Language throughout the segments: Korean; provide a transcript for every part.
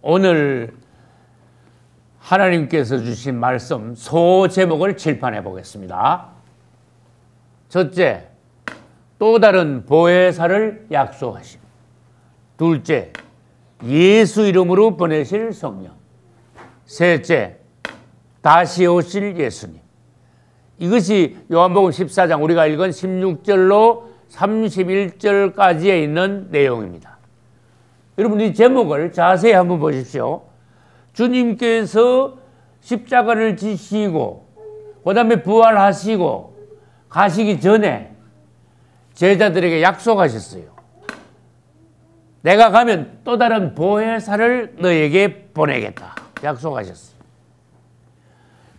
오늘 하나님께서 주신 말씀 소 제목을 칠판해 보겠습니다. 첫째, 또 다른 보혜사를 약속하심. 둘째, 예수 이름으로 보내실 성령. 셋째, 다시 오실 예수님. 이것이 요한복음 14장 우리가 읽은 16절로 31절까지에 있는 내용입니다. 여러분, 이 제목을 자세히 한번 보십시오. 주님께서 십자가를 지시고 그 다음에 부활하시고 가시기 전에 제자들에게 약속하셨어요. 내가 가면 또 다른 보혜사를 너에게 보내겠다 약속하셨어요.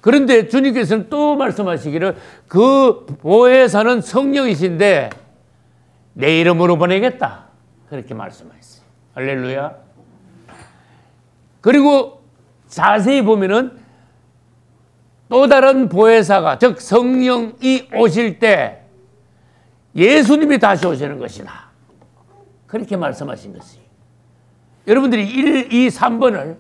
그런데 주님께서는 또 말씀하시기를 그 보혜사는 성령이신데 내 이름으로 보내겠다 그렇게 말씀하셨어요. 할렐루야. 그리고 자세히 보면은 또 다른 보혜사가 즉 성령이 오실 때 예수님이 다시 오시는 것이다 그렇게 말씀하신 것이에요. 여러분들이 1, 2, 3번을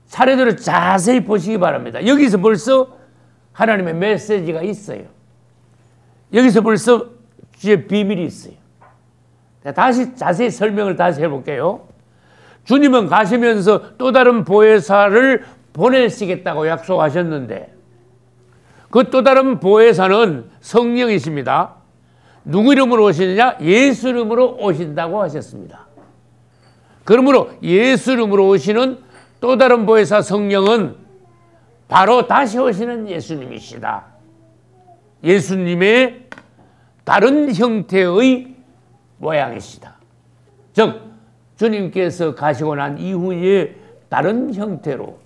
차례대로 자세히 보시기 바랍니다. 여기서 벌써 하나님의 메시지가 있어요. 여기서 벌써 주의 비밀이 있어요. 다시 자세히 설명을 다시 해볼게요. 주님은 가시면서 또 다른 보혜사를 보내시겠다고 약속하셨는데 그 또 다른 보혜사는 성령이십니다. 누구 이름으로 오시느냐? 예수 이름으로 오신다고 하셨습니다. 그러므로 예수 이름으로 오시는 또 다른 보혜사 성령은 바로 다시 오시는 예수님이시다. 예수님의 다른 형태의 모양이시다. 즉 주님께서 가시고 난 이후에 다른 형태로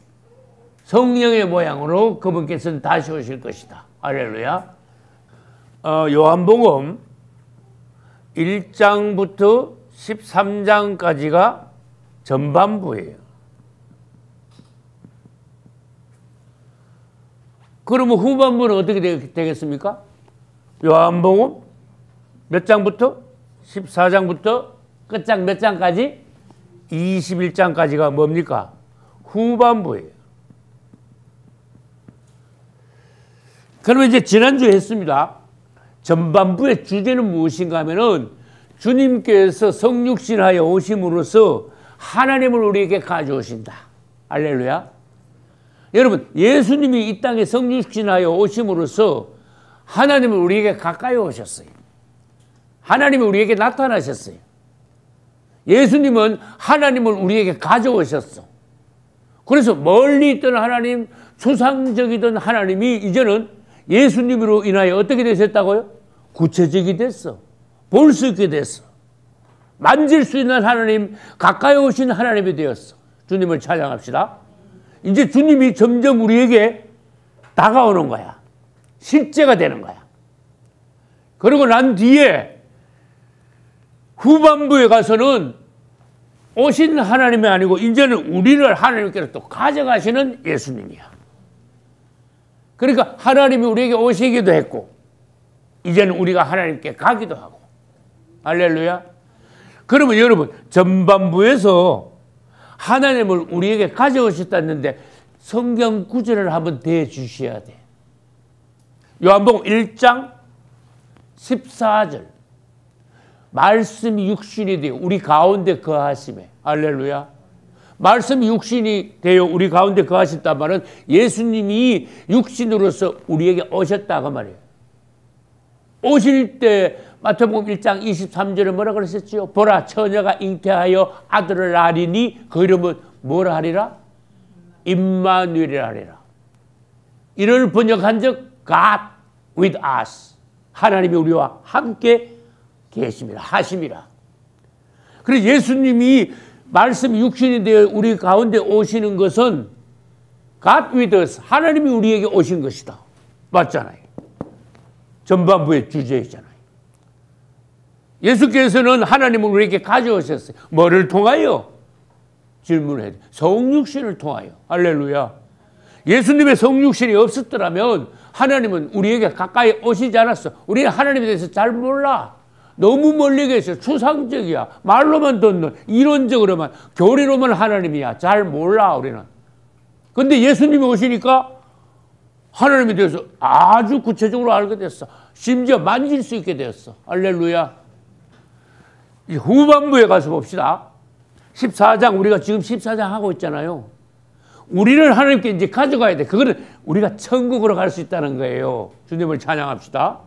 성령의 모양으로 그분께서는 다시 오실 것이다. 할렐루야. 요한복음 1장부터 13장까지가 전반부예요. 그러면 후반부는 어떻게 되겠습니까? 요한복음 몇 장부터? 14장부터 끝장 몇 장까지? 21장까지가 뭡니까? 후반부예요. 그러면 이제 지난주에 했습니다. 전반부의 주제는 무엇인가 하면은 주님께서 성육신하여 오심으로써 하나님을 우리에게 가져오신다. 할렐루야. 여러분, 예수님이 이 땅에 성육신하여 오심으로써 하나님을 우리에게 가까이 오셨어요. 하나님이 우리에게 나타나셨어요. 예수님은 하나님을 우리에게 가져오셨어. 그래서 멀리 있던 하나님, 추상적이던 하나님이 이제는 예수님으로 인하여 어떻게 되셨다고요? 구체적이 됐어. 볼 수 있게 됐어. 만질 수 있는 하나님, 가까이 오신 하나님이 되었어. 주님을 찬양합시다. 이제 주님이 점점 우리에게 다가오는 거야. 실제가 되는 거야. 그리고 난 뒤에 후반부에 가서는 오신 하나님이 아니고 이제는 우리를 하나님께로 또 가져가시는 예수님이야. 그러니까 하나님이 우리에게 오시기도 했고 이제는 우리가 하나님께 가기도 하고. 할렐루야. 그러면 여러분, 전반부에서 하나님을 우리에게 가져오셨다는데 성경 구절을 한번 대주셔야 돼. 요한복음 1장 14절. 말씀이 육신이 되어 우리 가운데 거하심에. 할렐루야. 말씀이 육신이 되어 우리 가운데 거하셨단 말은 예수님이 육신으로서 우리에게 오셨다 그 말이에요. 오실 때 마태복음 1장 23절에 뭐라 그러셨지요? 보라, 처녀가 잉태하여 아들을 낳으리니 그 이름은 뭐라 하리라? 임마누엘이라 하리라. 이를 번역한 적 God with us. 하나님이 우리와 함께 계심이라 하심이라. 그래서 예수님이 말씀이 육신이 되어 우리 가운데 오시는 것은 God with us. 하나님이 우리에게 오신 것이다. 맞잖아요. 전반부의 주제이잖아요. 예수께서는 하나님을 우리에게 가져오셨어요. 뭐를 통하여? 질문해야 돼. 성육신을 통하여. 할렐루야. 예수님의 성육신이 없었더라면 하나님은 우리에게 가까이 오시지 않았어. 우리는 하나님에 대해서 잘 몰라. 너무 멀리 계셔. 추상적이야. 말로만 듣는, 이론적으로만, 교리로만 하나님이야. 잘 몰라, 우리는. 근데 예수님이 오시니까 하나님에 대해서 아주 구체적으로 알게 됐어. 심지어 만질 수 있게 되었어. 할렐루야. 이 후반부에 가서 봅시다. 14장, 우리가 지금 14장 하고 있잖아요. 우리를 하나님께 이제 가져가야 돼. 그거는 우리가 천국으로 갈 수 있다는 거예요. 주님을 찬양합시다.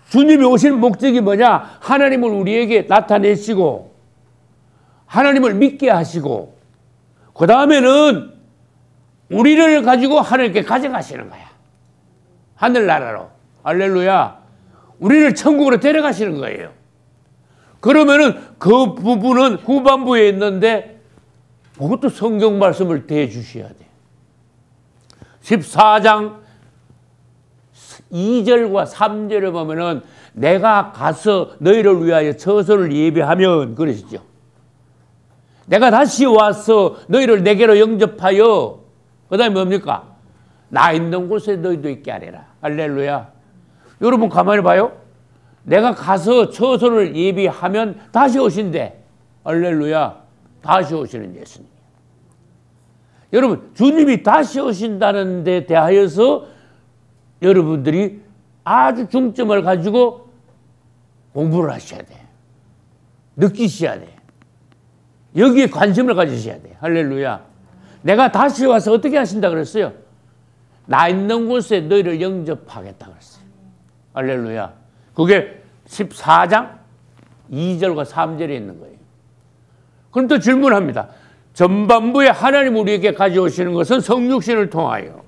주님이 오신 목적이 뭐냐? 하나님을 우리에게 나타내시고, 하나님을 믿게 하시고, 그 다음에는 우리를 가지고 하나님께 가져가시는 거야. 하늘나라로. 할렐루야. 우리를 천국으로 데려가시는 거예요. 그러면은 그 부분은 후반부에 있는데 그것도 성경 말씀을 대주셔야 돼. 14장 2절과 3절에 보면은 내가 가서 너희를 위하여 처소를 예비하면 그러시죠. 내가 다시 와서 너희를 내게로 영접하여 그 다음에 뭡니까? 나 있는 곳에 너희도 있게 하리라. 할렐루야. 여러분 가만히 봐요. 내가 가서 처소를 예비하면 다시 오신대. 할렐루야. 다시 오시는 예수님. 여러분 주님이 다시 오신다는 데 대하여서 여러분들이 아주 중점을 가지고 공부를 하셔야 돼. 느끼셔야 돼. 여기에 관심을 가지셔야 돼. 할렐루야. 내가 다시 와서 어떻게 하신다 그랬어요? 나 있는 곳에 너희를 영접하겠다 그랬어요. 할렐루야. 그게 14장 2절과 3절에 있는 거예요. 그럼 또 질문합니다. 전반부에 하나님 우리에게 가져오시는 것은 성육신을 통하여,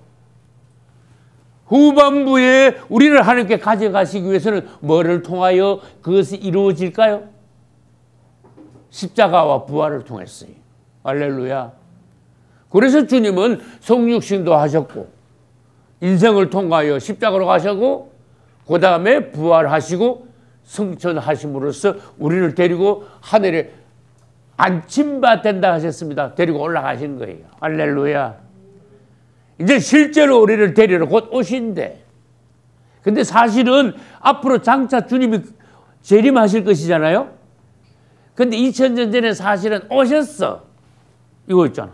후반부에 우리를 하나님께 가져가시기 위해서는 뭐를 통하여 그것이 이루어질까요? 십자가와 부활을 통했어요. 할렐루야. 그래서 주님은 성육신도 하셨고 인생을 통하여 십자가로 가셨고 그 다음에 부활하시고 승천하심으로써 우리를 데리고 하늘에 안침바 된다 하셨습니다. 데리고 올라가신 거예요. 할렐루야. 이제 실제로 우리를 데리러 곧 오신대. 근데 사실은 앞으로 장차 주님이 재림하실 것이잖아요. 근데 2000년 전에 사실은 오셨어. 이거 있잖아.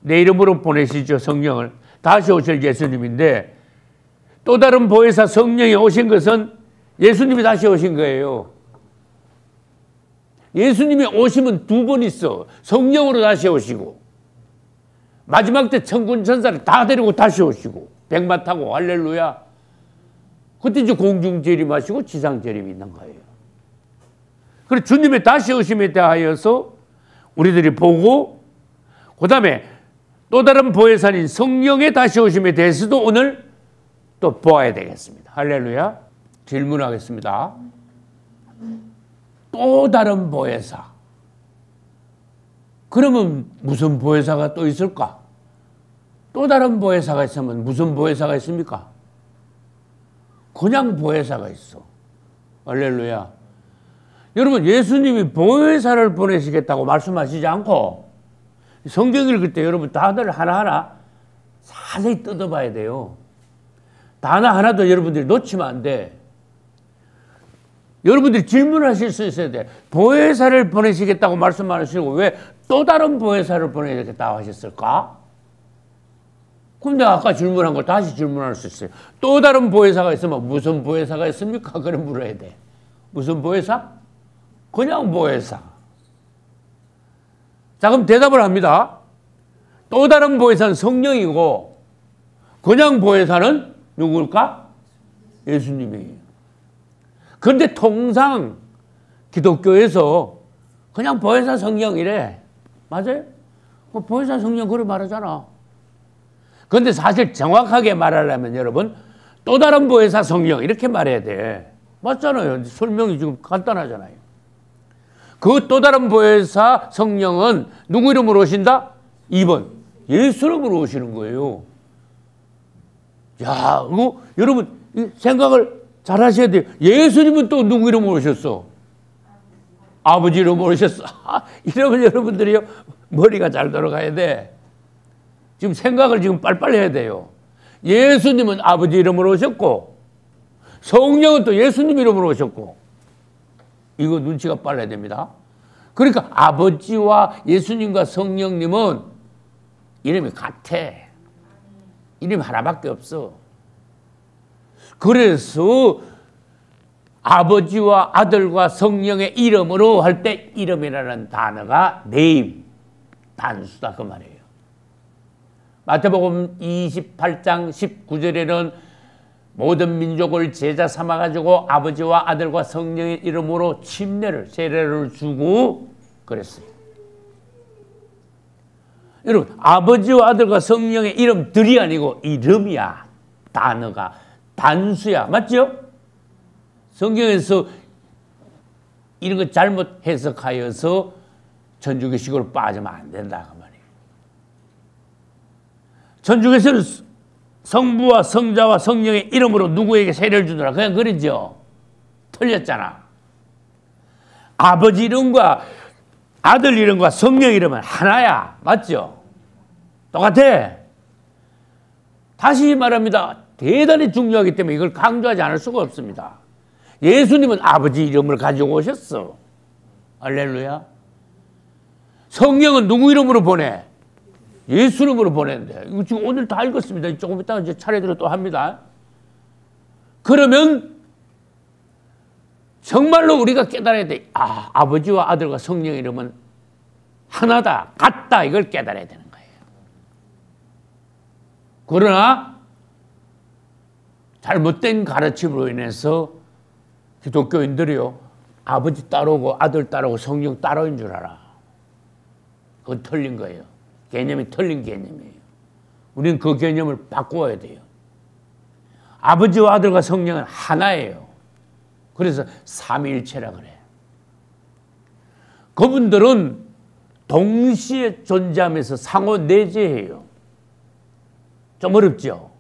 내 이름으로 보내시죠. 성령을. 다시 오실 예수님인데 또 다른 보혜사 성령이 오신 것은 예수님이 다시 오신 거예요. 예수님이 오시면 두 번 있어. 성령으로 다시 오시고 마지막 때 천군 천사를 다 데리고 다시 오시고 백마 타고. 할렐루야. 그때 이제 공중 재림하시고 지상 재림이 있는 거예요. 그래서 주님의 다시 오심에 대하여서 우리들이 보고 그 다음에 또 다른 보혜사인 성령의 다시 오심에 대해서도 오늘 또 보아야 되겠습니다. 할렐루야. 질문하겠습니다. 또 다른 보혜사. 그러면 무슨 보혜사가 또 있을까? 또 다른 보혜사가 있으면 무슨 보혜사가 있습니까? 그냥 보혜사가 있어. 할렐루야. 여러분 예수님이 보혜사를 보내시겠다고 말씀하시지 않고 성경 읽을 때 여러분 단어를 하나하나 자세히 뜯어봐야 돼요. 단어 하나도 여러분들이 놓치면 안 돼. 여러분들이 질문하실 수 있어야 돼. 보혜사를 보내시겠다고 말씀 안 하시고 왜 또 다른 보혜사를 보내시겠다고 하셨을까? 그럼 내가 아까 질문한 걸 다시 질문할 수 있어요. 또 다른 보혜사가 있으면 무슨 보혜사가 있습니까? 그럼 물어야 돼. 무슨 보혜사? 그냥 보혜사. 자, 그럼 대답을 합니다. 또 다른 보혜사는 성령이고 그냥 보혜사는 누구일까? 예수님이에요. 그런데 통상 기독교에서 그냥 보혜사 성령이래. 맞아요? 보혜사 성령 그렇게 말하잖아. 그런데 사실 정확하게 말하려면 여러분 또 다른 보혜사 성령 이렇게 말해야 돼. 맞잖아요. 설명이 지금 간단하잖아요. 그 또 다른 보혜사 성령은 누구 이름으로 오신다? 2번. 예수 이름으로 오시는 거예요. 야, 이거 여러분 생각을 잘 하셔야 돼요. 예수님은 또 누구 이름으로 오셨어? 아버지 이름으로 오셨어. 이러면 여러분들이요 머리가 잘 돌아가야 돼. 지금 생각을 지금 빨리빨리 해야 돼요. 예수님은 아버지 이름으로 오셨고 성령은 또 예수님 이름으로 오셨고, 이거 눈치가 빨라야 됩니다. 그러니까 아버지와 예수님과 성령님은 이름이 같아. 이름이 하나밖에 없어. 그래서 아버지와 아들과 성령의 이름으로 할 때 이름이라는 단어가 name, 단수다 그 말이에요. 마태복음 28장 19절에는 모든 민족을 제자 삼아가지고 아버지와 아들과 성령의 이름으로 세례를 주고 그랬어요. 여러분, 아버지와 아들과 성령의 이름들이 아니고 이름이야. 단어가 단수야. 맞죠? 성경에서 이런 거 잘못 해석하여서 천주교식으로 빠지면 안 된다 그 말이에요. 천주교에서는 성부와 성자와 성령의 이름으로 누구에게 세례를 주더라. 그냥 그러죠. 틀렸잖아. 아버지 이름과 아들 이름과 성령 이름은 하나야. 맞죠? 똑같아. 다시 말합니다. 대단히 중요하기 때문에 이걸 강조하지 않을 수가 없습니다. 예수님은 아버지 이름을 가지고 오셨어. 할렐루야. 성령은 누구 이름으로 보내? 예수 이름으로 보내는데, 이거 지금 오늘 다 읽었습니다. 조금 이따가 이제 차례대로 또 합니다. 그러면 정말로 우리가 깨달아야 돼. 아, 아버지와 아들과 성령 이름은 하나다, 같다. 이걸 깨달아야 되는 거예요. 그러나 잘못된 가르침으로 인해서 기독교인들이요, 아버지 따르고 아들 따르고 성령 따로인 줄 알아. 그건 틀린 거예요. 개념이 틀린 개념이에요. 우리는 그 개념을 바꾸어야 돼요. 아버지와 아들과 성령은 하나예요. 그래서 삼위일체라 그래. 그분들은 동시에 존재하면서 상호 내재해요. 좀 어렵죠?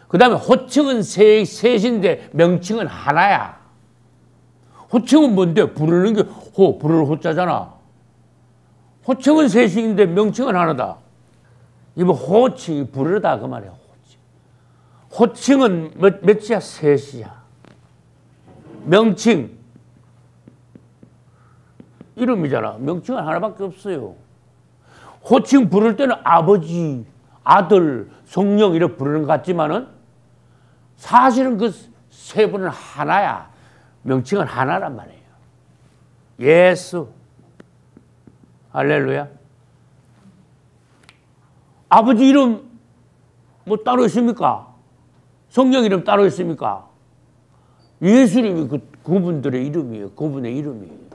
그 다음에 호칭은 셋인데 명칭은 하나야. 호칭은 뭔데? 부르는 게 부르는 호자잖아. 호칭은 셋인데 명칭은 하나다. 이거 호칭이 부르다 그 말이야. 호칭은 몇이야? 셋이야. 명칭 이름이잖아. 명칭은 하나밖에 없어요. 호칭 부를 때는 아버지, 아들, 성령 이렇게 부르는 것 같지만은 사실은 그 세 분은 하나야. 명칭은 하나란 말이에요. 예수. 할렐루야. 아버지 이름 뭐 따로 있습니까? 성령 이름 따로 있습니까? 예수님이 그분들의 이름이에요. 그분의 이름이에요.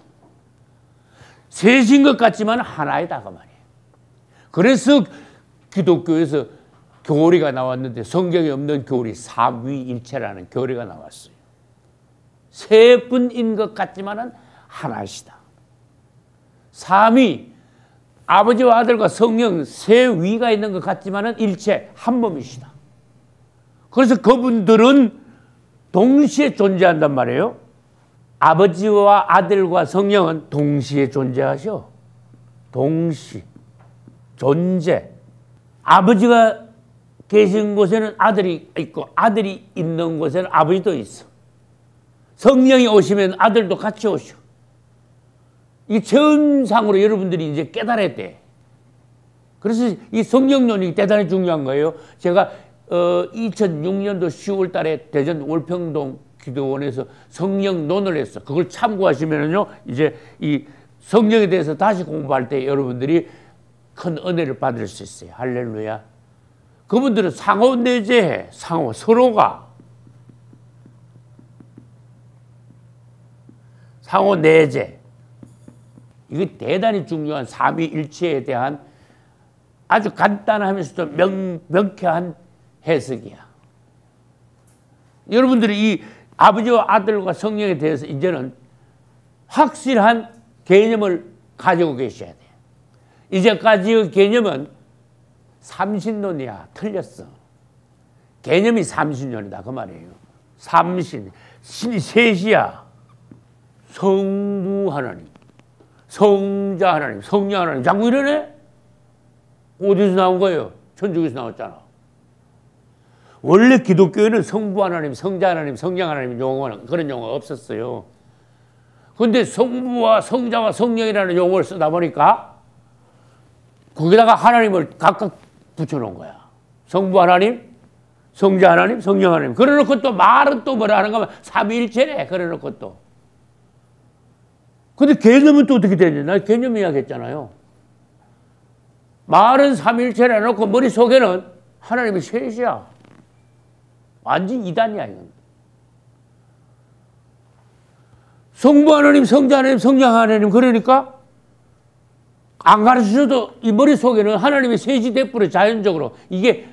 셋인 것 같지만 하나이다 그 말이에요. 그래서 기독교에서 교리가 나왔는데 성경에 없는 교리, 삼위일체라는 교리가 나왔어요. 세 분인 것 같지만 하나시다. 삼위, 아버지와 아들과 성령 세 위가 있는 것 같지만 일체 한 몸이시다. 그래서 그분들은 동시에 존재한단 말이에요. 아버지와 아들과 성령은 동시에 존재하셔. 동시. 존재. 아버지가 계신 곳에는 아들이 있고 아들이 있는 곳에는 아버지도 있어. 성령이 오시면 아들도 같이 오셔. 이 체험상으로 여러분들이 이제 깨달아야 돼. 그래서 이 성령론이 대단히 중요한 거예요. 제가 2006년도 10월 달에 대전 월평동 기도원에서 성령론을 했어. 그걸 참고하시면은요, 이제 이 성령에 대해서 다시 공부할 때 여러분들이 큰 은혜를 받을 수 있어요. 할렐루야. 그분들은 상호 내재해. 상호, 서로가. 상호 내재. 이게 대단히 중요한 삼위일체에 대한 아주 간단하면서도 명쾌한 해석이야. 여러분들이 이 아버지와 아들과 성령에 대해서 이제는 확실한 개념을 가지고 계셔야 돼요. 이제까지의 개념은 삼신론이야. 틀렸어. 개념이 삼신론이다 그 말이에요. 삼신, 신이 셋이야. 성부 하나님, 성자 하나님, 성령 하나님. 자꾸 이러네? 어디서 나온 거예요? 천주교에서 나왔잖아. 원래 기독교에는 성부 하나님, 성자 하나님, 성령 하나님 용어는 그런 용어가 없었어요. 그런데 성부와 성자와 성령이라는 용어를 쓰다 보니까 거기다가 하나님을 각각 붙여놓은 거야. 성부 하나님, 성자 하나님, 성령 하나님. 그래놓고 또 말은 또 뭐라 하는가 하면 삼위일체래. 그래놓고 또. 근데 개념은 또 어떻게 되냐? 나 개념 이야기했잖아요. 말은 삼위일체라 해놓고 머릿속에는 하나님이 셋이야. 완전 이단이야, 이건. 성부 하나님, 성자 하나님, 성령 하나님. 그러니까 안 가르쳐줘도 이 머릿속에는 하나님이 셋이 돼버려, 자연적으로. 이게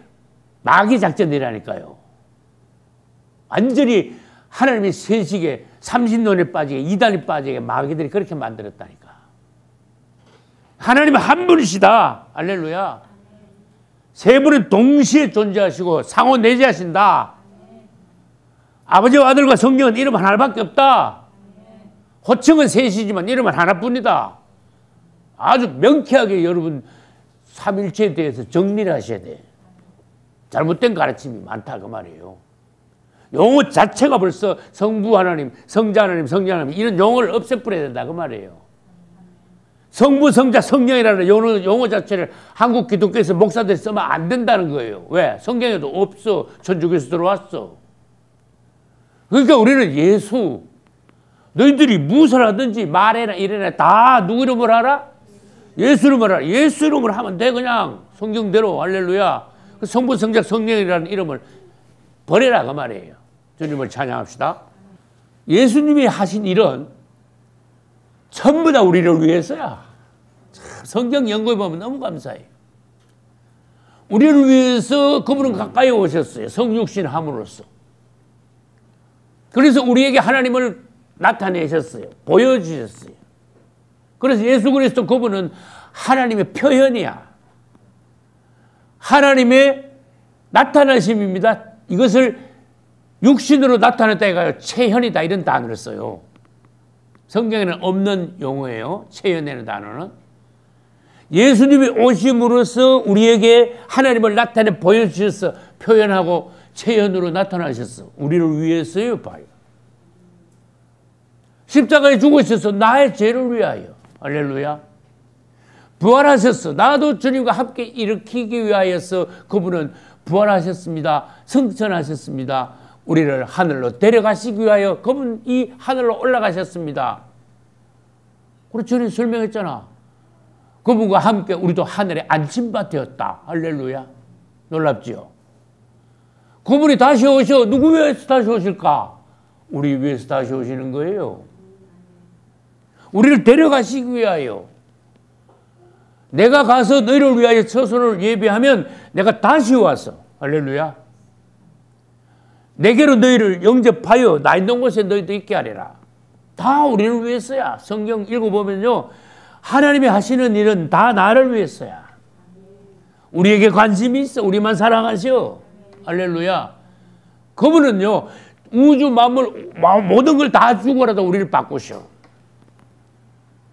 마귀 작전이라니까요. 완전히 하나님이 셋이게, 삼신론에 빠지게, 이단에 빠지게 마귀들이 그렇게 만들었다니까. 하나님은 한 분이시다. 할렐루야. 세 분은 동시에 존재하시고 상호 내재하신다. 아버지와 아들과 성령은 이름 하나밖에 없다. 호칭은 셋이지만 이름은 하나뿐이다. 아주 명쾌하게 여러분 삼일체에 대해서 정리를 하셔야 돼. 잘못된 가르침이 많다 그 말이에요. 용어 자체가 벌써 성부 하나님, 성자 하나님, 성령 하나님 이런 용어를 없애버려야 된다 그 말이에요. 성부, 성자, 성령이라는 용어 자체를 한국 기독교에서 목사들이 쓰면 안 된다는 거예요. 왜? 성경에도 없어. 천주교에서 들어왔어. 그러니까 우리는 예수, 너희들이 무엇을 하든지 말해라 이래라 다 누구 이름을 알아? 예수 이름을 알아. 예수 이름을 하면 돼 그냥 성경대로. 할렐루야. 성부, 성자, 성령이라는 이름을 버려라 그 말이에요. 주님을 찬양합시다. 예수님이 하신 일은 전부 다 우리를 위해서야. 참, 성경 연구해 보면 너무 감사해요. 우리를 위해서 그분은 가까이 오셨어요. 성육신 함으로써. 그래서 우리에게 하나님을 나타내셨어요. 보여주셨어요. 그래서 예수 그리스도 그분은 하나님의 표현이야. 하나님의 나타나심입니다. 이것을 육신으로 나타냈다 해가지고 체현이다 이런 단어를 써요. 성경에는 없는 용어예요. 체현이라는 단어는. 예수님이 오심으로써 우리에게 하나님을 나타내 보여주셔서 표현하고 체현으로 나타나셨어. 우리를 위해서요. 봐요. 십자가에 죽으셔서 나의 죄를 위하여. 할렐루야. 부활하셨어. 나도 주님과 함께 일으키기 위하여서 그분은 부활하셨습니다. 승천하셨습니다. 우리를 하늘로 데려가시기 위하여 그분이 하늘로 올라가셨습니다. 그리고 주님 설명했잖아. 그분과 함께 우리도 하늘에 안침바 되었다. 할렐루야. 놀랍지요? 그분이 다시 오셔. 누구 위해서 다시 오실까? 우리 위해서 다시 오시는 거예요. 우리를 데려가시기 위하여. 내가 가서 너희를 위하여 처소를 예비하면 내가 다시 와서 할렐루야. 내게로 너희를 영접하여 나 있는 곳에 너희도 있게 하리라. 다 우리를 위해서야. 성경 읽어보면요. 하나님이 하시는 일은 다 나를 위해서야. 우리에게 관심이 있어. 우리만 사랑하셔. 할렐루야. 그분은요. 우주 만물 모든 걸 다 주고라도 우리를 바꾸셔.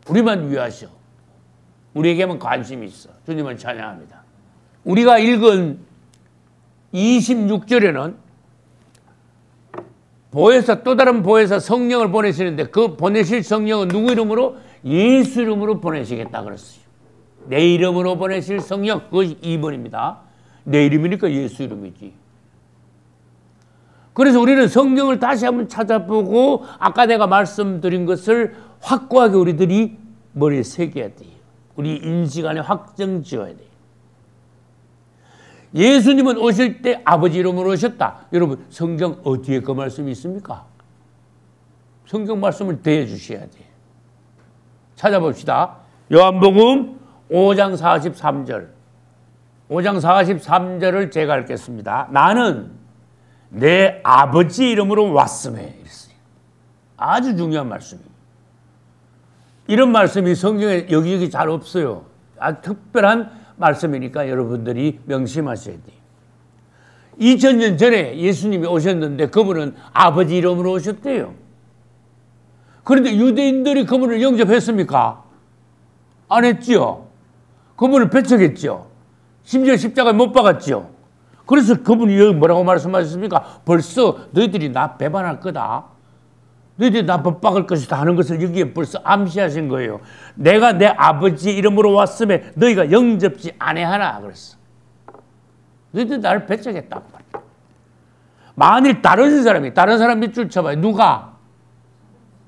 우리만 위하셔. 우리에게만 관심이 있어. 주님을 찬양합니다. 우리가 읽은 26절에는 보혜사, 또 다른 보혜사 성령을 보내시는데 그 보내실 성령은 누구 이름으로? 예수 이름으로 보내시겠다 그랬어요. 내 이름으로 보내실 성령, 그것이 2번입니다. 내 이름이니까 예수 이름이지. 그래서 우리는 성경을 다시 한번 찾아보고 아까 내가 말씀드린 것을 확고하게 우리들이 머리에 새겨야 돼요. 우리 인식 안에 확정 지어야 돼요. 예수님은 오실 때 아버지 이름으로 오셨다. 여러분 성경 어디에 그 말씀이 있습니까? 성경 말씀을 대해주셔야 돼요. 찾아봅시다. 요한복음 5장 43절. 5장 43절을 제가 읽겠습니다. 나는 내 아버지 이름으로 왔음에 이랬어요. 아주 중요한 말씀이에요. 이런 말씀이 성경에 여기저기 잘 없어요. 아주 특별한 말씀이니까 여러분들이 명심하셔야 돼요. 2000년 전에 예수님이 오셨는데 그분은 아버지 이름으로 오셨대요. 그런데 유대인들이 그분을 영접했습니까? 안 했죠. 그분을 배척했죠. 심지어 십자가에 못 박았죠. 그래서 그분이 여기 뭐라고 말씀하셨습니까? 벌써 너희들이 나 배반할 거다. 너희들이 나 법박을 것이다 하는 것을 여기에 벌써 암시하신 거예요. 내가 내 아버지 이름으로 왔음에 너희가 영접지 아니하나 그랬어. 너희들 나를 배척했단 말이야. 만일 다른 사람 밑줄 쳐봐요. 누가?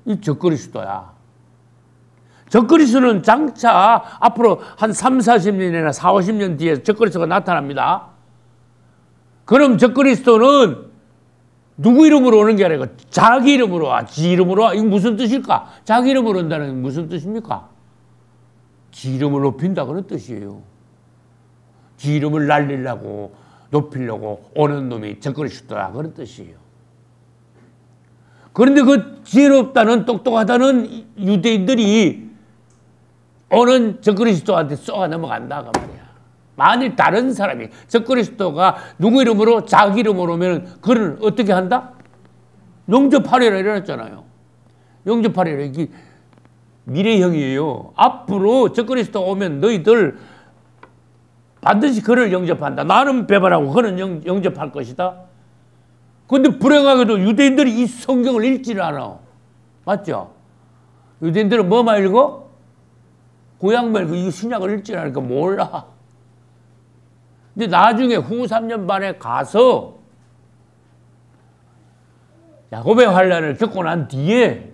이 적그리스도야. 적그리스도는 장차 앞으로 한 3, 40년이나 4, 50년 뒤에 적그리스도가 나타납니다. 그럼 적그리스도는 누구 이름으로 오는 게 아니라 자기 이름으로 와. 지 이름으로 와. 이거 무슨 뜻일까? 자기 이름으로 온다는 무슨 뜻입니까? 지 이름을 높인다 그런 뜻이에요. 지 이름을 날리려고 높이려고 오는 놈이 적그리스도다 그런 뜻이에요. 그런데 그 지혜롭다는 똑똑하다는 유대인들이 오는 적그리스도한테 쏘아 넘어간다 그 말이야. 만일 다른 사람이 적그리스도가 누구 이름으로 자기 이름으로 오면 그를 어떻게 한다? 영접하리라 이랬잖아요. 영접하리라 이게 미래형이에요. 앞으로 적그리스도 오면 너희들 반드시 그를 영접한다. 나는 배반하고 그는 영접할 것이다. 그런데 불행하게도 유대인들이 이 성경을 읽지를 않아. 맞죠? 유대인들은 뭐만 읽어? 구약만 읽고 이 신약을 읽지를 않으니까 몰라. 근데 나중에 후 3년 반에 가서 야곱의 환란을 겪고 난 뒤에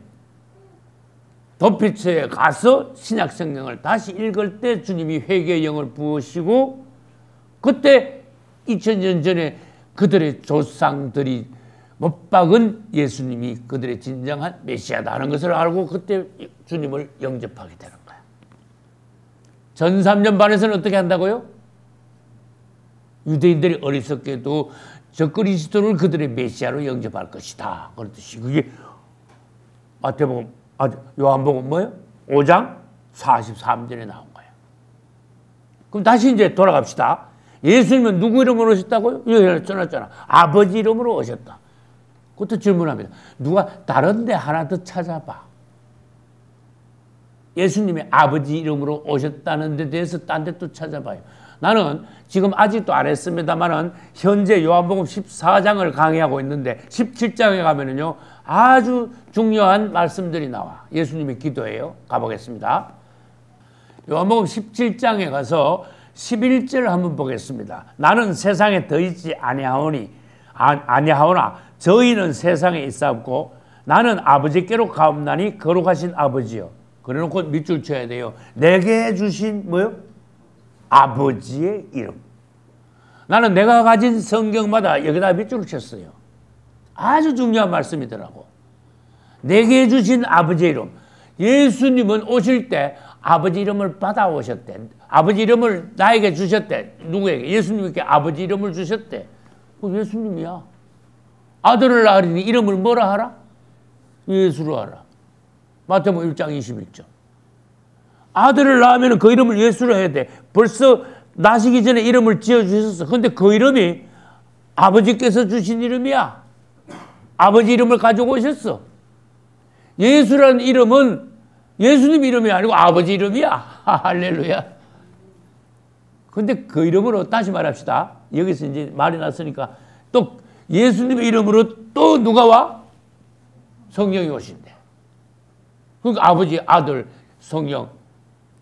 도피처에 가서 신약 성경을 다시 읽을 때 주님이 회개의 영을 부으시고 그때 2000년 전에 그들의 조상들이 못 박은 예수님이 그들의 진정한 메시아다 하는 것을 알고 그때 주님을 영접하게 되는 거야. 전 3년 반에서는 어떻게 한다고요? 유대인들이 어리석게도 저 그리스도를 그들의 메시아로 영접할 것이다. 그런 뜻이. 그게 마태복음, 요한복음 뭐예요? 5장 43절에 나온 거예요. 그럼 다시 이제 돌아갑시다. 예수님은 누구 이름으로 오셨다고요? 여기 써놨잖아. 아버지 이름으로 오셨다. 그것도 질문합니다. 누가 다른 데 하나 더 찾아봐. 예수님이 아버지 이름으로 오셨다는 데 대해서 딴 데 또 찾아봐요. 나는 지금 아직도 안 했습니다만은 현재 요한복음 14장을 강의하고 있는데 17장에 가면은요 아주 중요한 말씀들이 나와. 예수님의 기도예요. 가보겠습니다. 요한복음 17장에 가서 11절 한번 보겠습니다. 나는 세상에 더 있지 아니하오나 저희는 세상에 있사옵고 나는 아버지께로 가옵나니 거룩하신 아버지여. 그래놓고 밑줄 쳐야 돼요. 내게 주신 뭐요? 아버지의 이름. 나는 내가 가진 성경마다 여기다 밑줄을 쳤어요. 아주 중요한 말씀이더라고. 내게 주신 아버지의 이름. 예수님은 오실 때 아버지 이름을 받아오셨대. 아버지 이름을 나에게 주셨대. 누구에게? 예수님께 아버지 이름을 주셨대. 예수님이야. 아들을 낳으니 이름을 뭐라 하라? 예수로 하라. 마태복음 1장 21절. 아들을 낳으면 그 이름을 예수로 해야 돼. 벌써 나시기 전에 이름을 지어주셨어. 근데 그 이름이 아버지께서 주신 이름이야. 아버지 이름을 가지고 오셨어. 예수라는 이름은 예수님 이름이 아니고 아버지 이름이야. 할렐루야. 근데 그 이름으로 다시 말합시다. 여기서 이제 말이 났으니까 또 예수님의 이름으로 또 누가 와? 성령이 오신대. 그러니까 아버지, 아들, 성령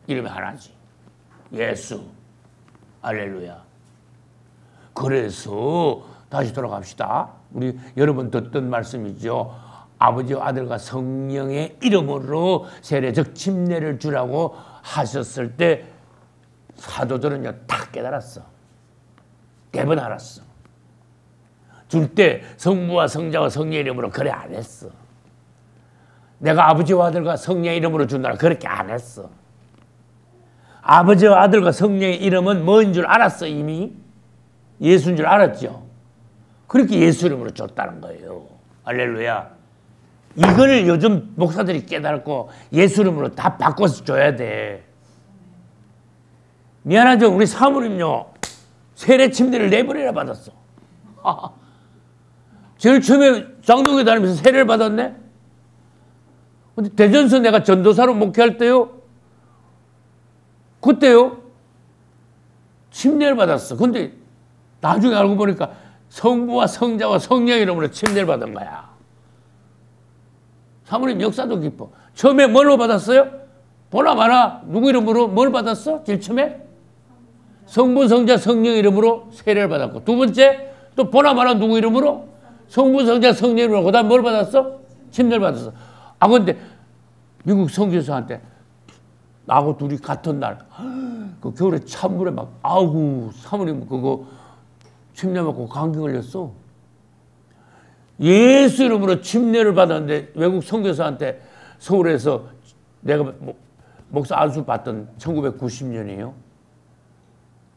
이름이 하나지. 예수. 할렐루야. 그래서 다시 돌아갑시다. 우리 여러분 듣던 말씀이죠. 아버지와 아들과 성령의 이름으로 세례적 침례를 주라고 하셨을 때 사도들은요 다 깨달았어. 대번 알았어. 줄 때 성부와 성자와 성령의 이름으로 그래 안 했어. 내가 아버지와 아들과 성령의 이름으로 준다라 그렇게 안 했어. 아버지와 아들과 성령의 이름은 뭐인 줄 알았어 이미. 예수인 줄 알았죠. 그렇게 예수 이름으로 줬다는 거예요. 할렐루야. 이걸 요즘 목사들이 깨달고 예수 이름으로 다 바꿔서 줘야 돼. 미안하죠. 우리 사모님요. 세례 침례를 4번이나 받았어. 제일 처음에 장로교회 다니면서 세례를 받았네. 근데 대전서 내가 전도사로 목회할 때요. 그때요. 침례를 받았어. 근데 나중에 알고 보니까 성부와 성자와 성령 이름으로 침례를 받은 거야. 사모님 역사도 깊어. 처음에 뭘로 받았어요? 보나 마나 누구 이름으로 뭘 받았어? 제일 처음에? 성부, 성자, 성령 이름으로 세례를 받았고, 두 번째 또 보나 마나 누구 이름으로? 성부, 성자, 성령 이름으로. 그 다음 뭘 받았어? 침례를 받았어. 아, 근데 미국 선교사한테 나하고 둘이 같은 날, 그 겨울에 찬물에 막, 아우, 사모님 그거 침례 받고 감기 걸렸어. 예수 이름으로 침례를 받았는데 외국 선교사한테 서울에서 내가 목사 안수 받던 1990년이에요.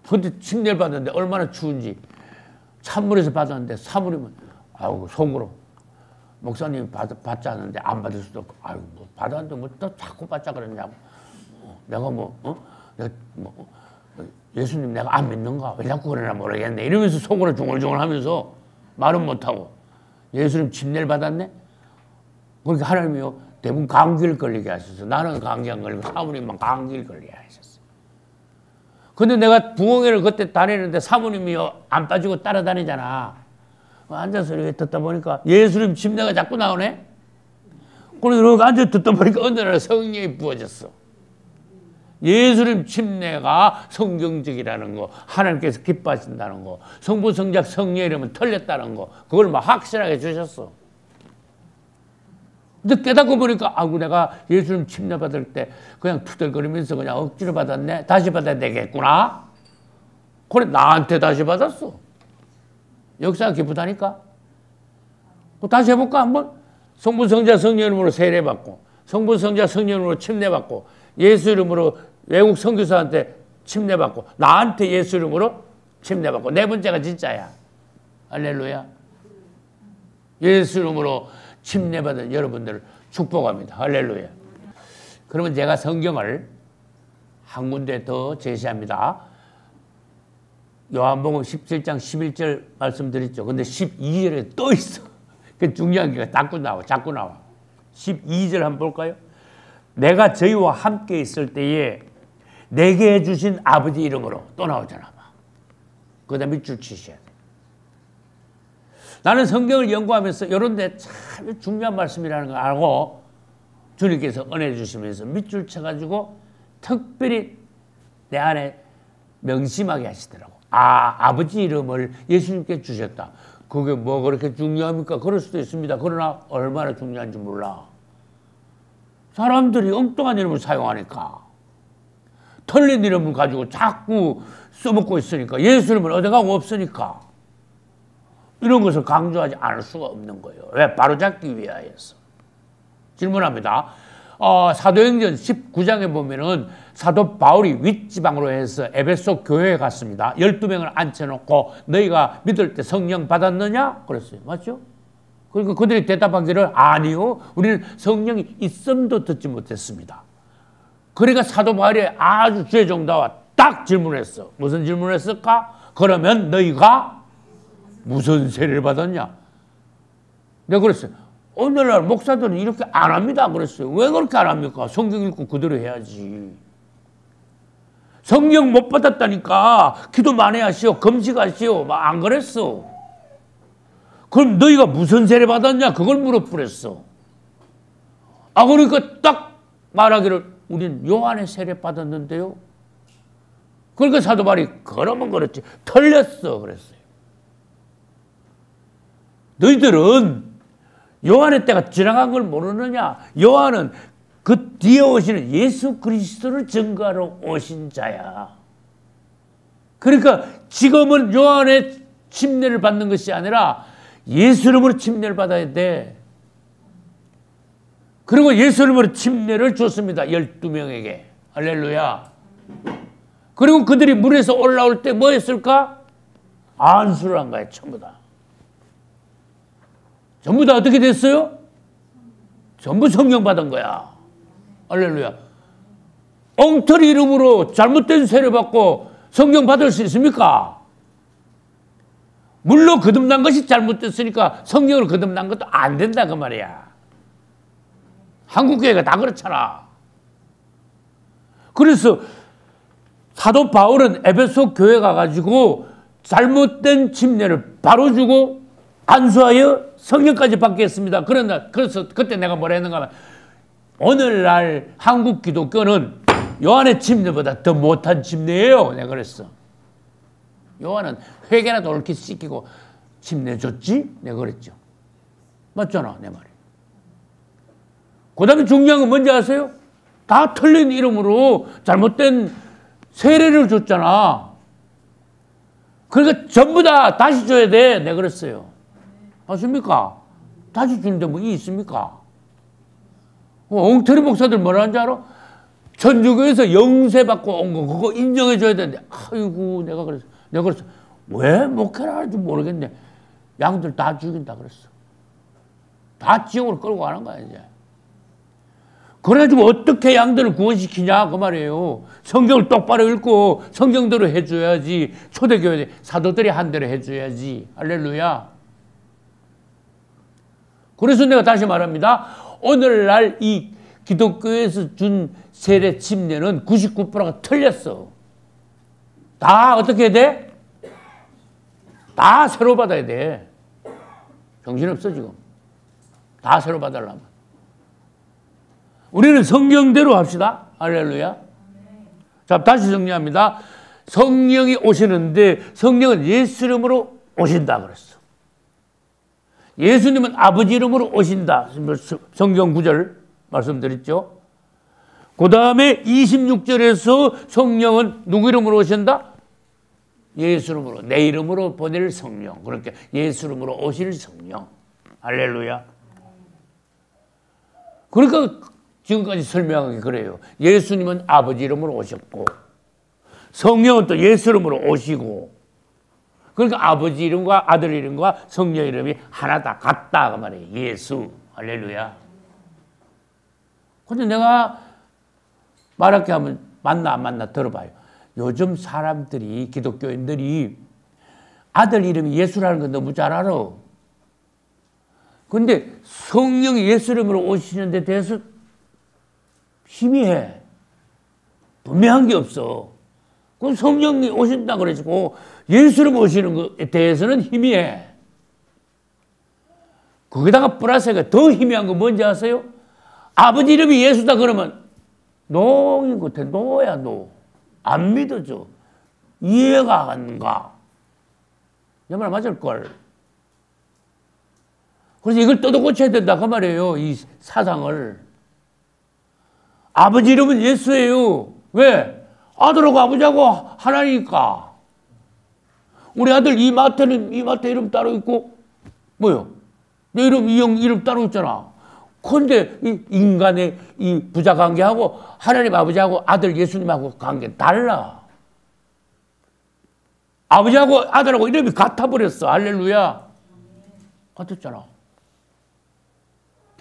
근데 침례를 받았는데 얼마나 추운지 찬물에서 받았는데 사모님은 아우 속으로 목사님이 받지 않는데 안 받을 수도 없고 아유 뭐 받았는데 뭐 또 자꾸 받자 그랬냐고. 내가 내가 예수님 내가 안 믿는가 왜 자꾸 그러나 모르겠네 이러면서 속으로 중얼중얼 하면서 말은 못하고 예수님 침례를 받았네. 그러니까 하나님이요 대부분 감기를 걸리게 하셨어. 나는 감기 안 걸리고 사모님만 감기를 걸리게 하셨어. 근데 내가 부흥회를 그때 다니는데 사모님이요 안 빠지고 따라다니잖아. 앉아서 이렇게 듣다 보니까 예수님 침례가 자꾸 나오네. 그래서 이렇게 앉아 듣다 보니까 어느 날 성령이 부어졌어. 예수님 침례가 성경적이라는 거, 하나님께서 기뻐하신다는 거, 성부, 성자, 성령 이름은 틀렸다는 거, 그걸 막 확실하게 주셨어. 근데 깨닫고 보니까, 아이고, 내가 예수님 침례 받을 때 그냥 투덜거리면서 그냥 억지로 받았네? 다시 받아야 되겠구나? 그래, 나한테 다시 받았어. 역사가 기쁘다니까? 다시 해볼까, 한번? 성부, 성자, 성령 이름으로 세례받고, 성부, 성자, 성령 이름으로 침례받고, 예수 이름으로 외국 선교사한테 침례받고 나한테 예수 이름으로 침례받고 네 번째가 진짜야. 할렐루야. 예수 이름으로 침례받은 여러분들을 축복합니다. 할렐루야. 그러면 제가 성경을 한 군데 더 제시합니다. 요한복음 17장 11절 말씀드렸죠. 근데 12절에 또 있어. 그 중요한 게 자꾸 나와. 12절 한번 볼까요? 내가 저희와 함께 있을 때에 내게 해주신 아버지 이름으로 또 나오잖아. 그 다음에 밑줄 치셔야 돼. 나는 성경을 연구하면서 이런 데 참 중요한 말씀이라는 걸 알고 주님께서 은혜 주시면서 밑줄 쳐가지고 특별히 내 안에 명심하게 하시더라고. 아버지 이름을 예수님께 주셨다. 그게 뭐 그렇게 중요합니까? 그럴 수도 있습니다. 그러나 얼마나 중요한지 몰라. 사람들이 엉뚱한 이름을 사용하니까 틀린 이름을 가지고 자꾸 써먹고 있으니까 예수 이름은 어디가고 없으니까 이런 것을 강조하지 않을 수가 없는 거예요. 왜? 바로잡기 위하여서. 질문합니다. 사도행전 19장에 보면은 사도 바울이 윗지방으로 해서 에베소 교회에 갔습니다. 12명을 앉혀놓고 너희가 믿을 때 성령 받았느냐? 그랬어요. 맞죠? 그러니까 그들이 대답하기를 아니요. 우리는 성령이 있음도 듣지 못했습니다. 그러니까 사도 바울이 아주 주의 종다와 딱 질문했어. 무슨 질문을 했을까? 그러면 너희가 무슨 세례를 받았냐? 내가 그랬어요. 오늘날 목사들은 이렇게 안 합니다. 그랬어요. 왜 그렇게 안 합니까? 성경 읽고 그대로 해야지. 성령 못 받았다니까 기도 많이 하시오. 금식하시오. 막 안 그랬어. 그럼 너희가 무슨 세례 받았냐? 그걸 물어보랬어. 그러니까 딱 말하기를 우린 요한의 세례 받았는데요. 그러니까 사도 바울이 그러면 그렇지. 틀렸어. 그랬어요. 너희들은 요한의 때가 지나간 걸 모르느냐? 요한은 그 뒤에 오시는 예수 그리스도를 증거하러 오신 자야. 그러니까 지금은 요한의 침례를 받는 것이 아니라 예수 이름으로 침례를 받아야 돼. 그리고 예수 이름으로 침례를 줬습니다. 12명에게. 할렐루야. 그리고 그들이 물에서 올라올 때 뭐 했을까? 안수를 한 거야. 전부 다. 전부 다 어떻게 됐어요? 전부 성령 받은 거야. 할렐루야. 엉터리 이름으로 잘못된 세례 받고 성령 받을 수 있습니까? 물로 거듭난 것이 잘못됐으니까 성령을 거듭난 것도 안 된다 그 말이야. 한국교회가 다 그렇잖아. 그래서 사도 바울은 에베소 교회 가가지고 잘못된 침례를 바로 주고 안수하여 성령까지 받겠습니다. 그래서 그때 내가 뭐라 했는가 하면 오늘날 한국 기독교는 요한의 침례보다 더 못한 침례예요. 내가 그랬어. 요한은 회개라도 옳게 씻기고 침례 줬지? 내가 그랬죠. 맞잖아, 내 말이. 그 다음에 중요한 건 뭔지 아세요? 다 틀린 이름으로 잘못된 세례를 줬잖아. 그러니까 전부 다 다시 줘야 돼. 내가 그랬어요. 아십니까? 다시 주는데 뭐 이 있습니까? 엉터리 목사들 뭐라 하는지 알아? 천주교에서 영세 받고 온 거 그거 인정해 줘야 되는데 아이고 내가 그랬어. 왜 목회를 하는지 모르겠네. 양들 다 죽인다 그랬어. 다 지옥으로 끌고 가는 거야 이제. 그래가지고 어떻게 양들을 구원시키냐 그 말이에요. 성경을 똑바로 읽고 성경대로 해줘야지. 초대교회 사도들이 한 대로 해줘야지. 할렐루야. 그래서 내가 다시 말합니다. 오늘날 이 기독교에서 준 세례 침례는 99%가 틀렸어. 다 어떻게 해야 돼? 다 새로 받아야 돼. 정신없어 지금. 다 새로 받으려면. 우리는 성경대로 합시다. 할렐루야. 자, 다시 정리합니다. 성령이 오시는데 성령은 예수 이름으로 오신다 그랬어. 예수님은 아버지 이름으로 오신다. 성경 구절 말씀드렸죠. 그 다음에 26절에서 성령은 누구 이름으로 오신다? 예수 이름으로, 내 이름으로 보낼 성령. 그렇게 예수 이름으로 오실 성령. 할렐루야. 그러니까 지금까지 설명하기 그래요. 예수님은 아버지 이름으로 오셨고 성령은 또 예수 이름으로 오시고 그러니까 아버지 이름과 아들 이름과 성령 이름이 하나다 같다 그 말이에요. 예수. 할렐루야. 근데 내가 말할게 하면 맞나 안 맞나 들어봐요. 요즘 사람들이 기독교인들이 아들 이름이 예수라는 건 너무 잘 알아. 근데 성령이 예수 이름으로 오시는 데 대해서 희미해. 분명한 게 없어. 그 성령이 오신다 그래가지고 예수님 오시는 것에 대해서는 희미해. 거기다가 플러스가 더 희미한 건 뭔지 아세요? 아버지 이름이 예수다 그러면 노인 것 같아. 노야 노. 안 믿어져. 이해가 안 가. 내 말 맞을걸. 그래서 이걸 뜯어고쳐야 된다 그 말이에요. 이 사상을. 아버지 이름은 예수예요. 왜? 아들하고 아버지하고 하나니까. 우리 아들 이마태는 이마태 이름 따로 있고 뭐요? 내 이름 이형 이름 따로 있잖아. 그런데 이 인간의 이 부자 관계하고 하나님 아버지하고 아들 예수님하고 관계 달라. 아버지하고 아들하고 이름이 같아버렸어. 할렐루야. 같았잖아.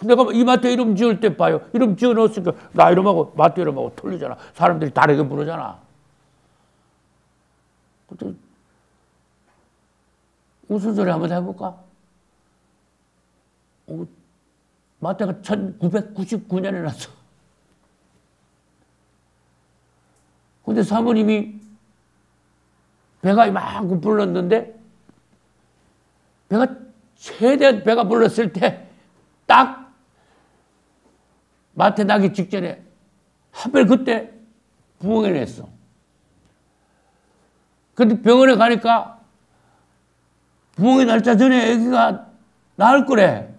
내가 이마태 이름 지을 때 봐요. 이름 지어 넣었으니까 나 이름하고 마태 이름하고 틀리잖아. 사람들이 다르게 부르잖아. 무슨 소리 한번 해볼까? 마태가 1999년에 났어. 근데 사모님이 배가 이만큼 불렀는데 배가 최대한 배가 불렀을 때 딱 마태 나기 직전에 하필 그때 부흥회를 했어. 근데 병원에 가니까 부흥회 날짜 전에 아기가 나을 거래.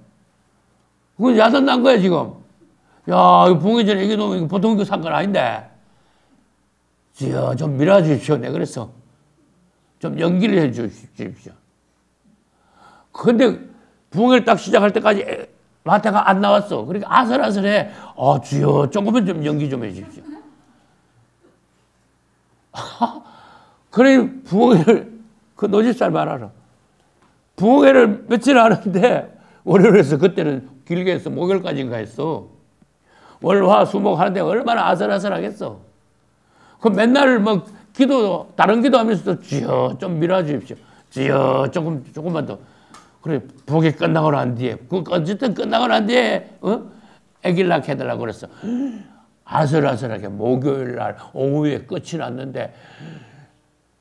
그건 야단 난 거야 지금. 야, 부흥회 전에 아기 놓으면 보통 사건 아닌데. 좀 밀어주십시오. 내가 그랬어. 좀 연기를 해 주십시오. 근데 부흥회를 딱 시작할 때까지 마태가 안 나왔어. 그러니까 아슬아슬해. 주여 조금만 좀 연기 좀 해 주십시오. 그래 부흥회를 그 노집살 말 알아. 부흥회를 며칠 하는데 월요일에서 그때는 길게 해서 목요일까지인가 했어. 월, 화, 수, 목 하는데 얼마나 아슬아슬하겠어. 그 맨날 뭐 기도 다른 기도하면서도 주여 좀 밀어주십시오. 주여 조금만 더. 그래 부흥회 끝나고 난 뒤에 어쨌든 끝나고 난 뒤에 아기를 낳게 해달라고 그랬어. 아슬아슬하게 목요일 날 오후에 끝이 났는데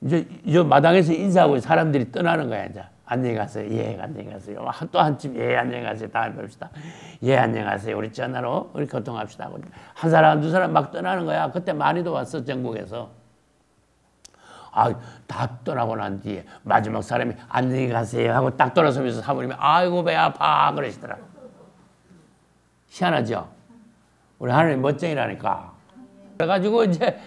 이제 저 마당에서 인사하고 사람들이 떠나는 거야. 이제 안녕히 가세요. 예, 안녕히 가세요. 또 한쯤 예, 안녕히 가세요. 다음에 봅시다. 예, 안녕히 가세요. 우리 전화로 우리 교통합시다. 한 사람 두 사람 막 떠나는 거야. 그때 많이도 왔어 전국에서. 다 떠나고 난 뒤에 마지막 사람이 안녕히 가세요 하고 딱 돌아서면서 사모님이 아이고 배 아파 그러시더라. 희한하죠? 우리 하나님 멋쟁이라니까. 그래가지고 이제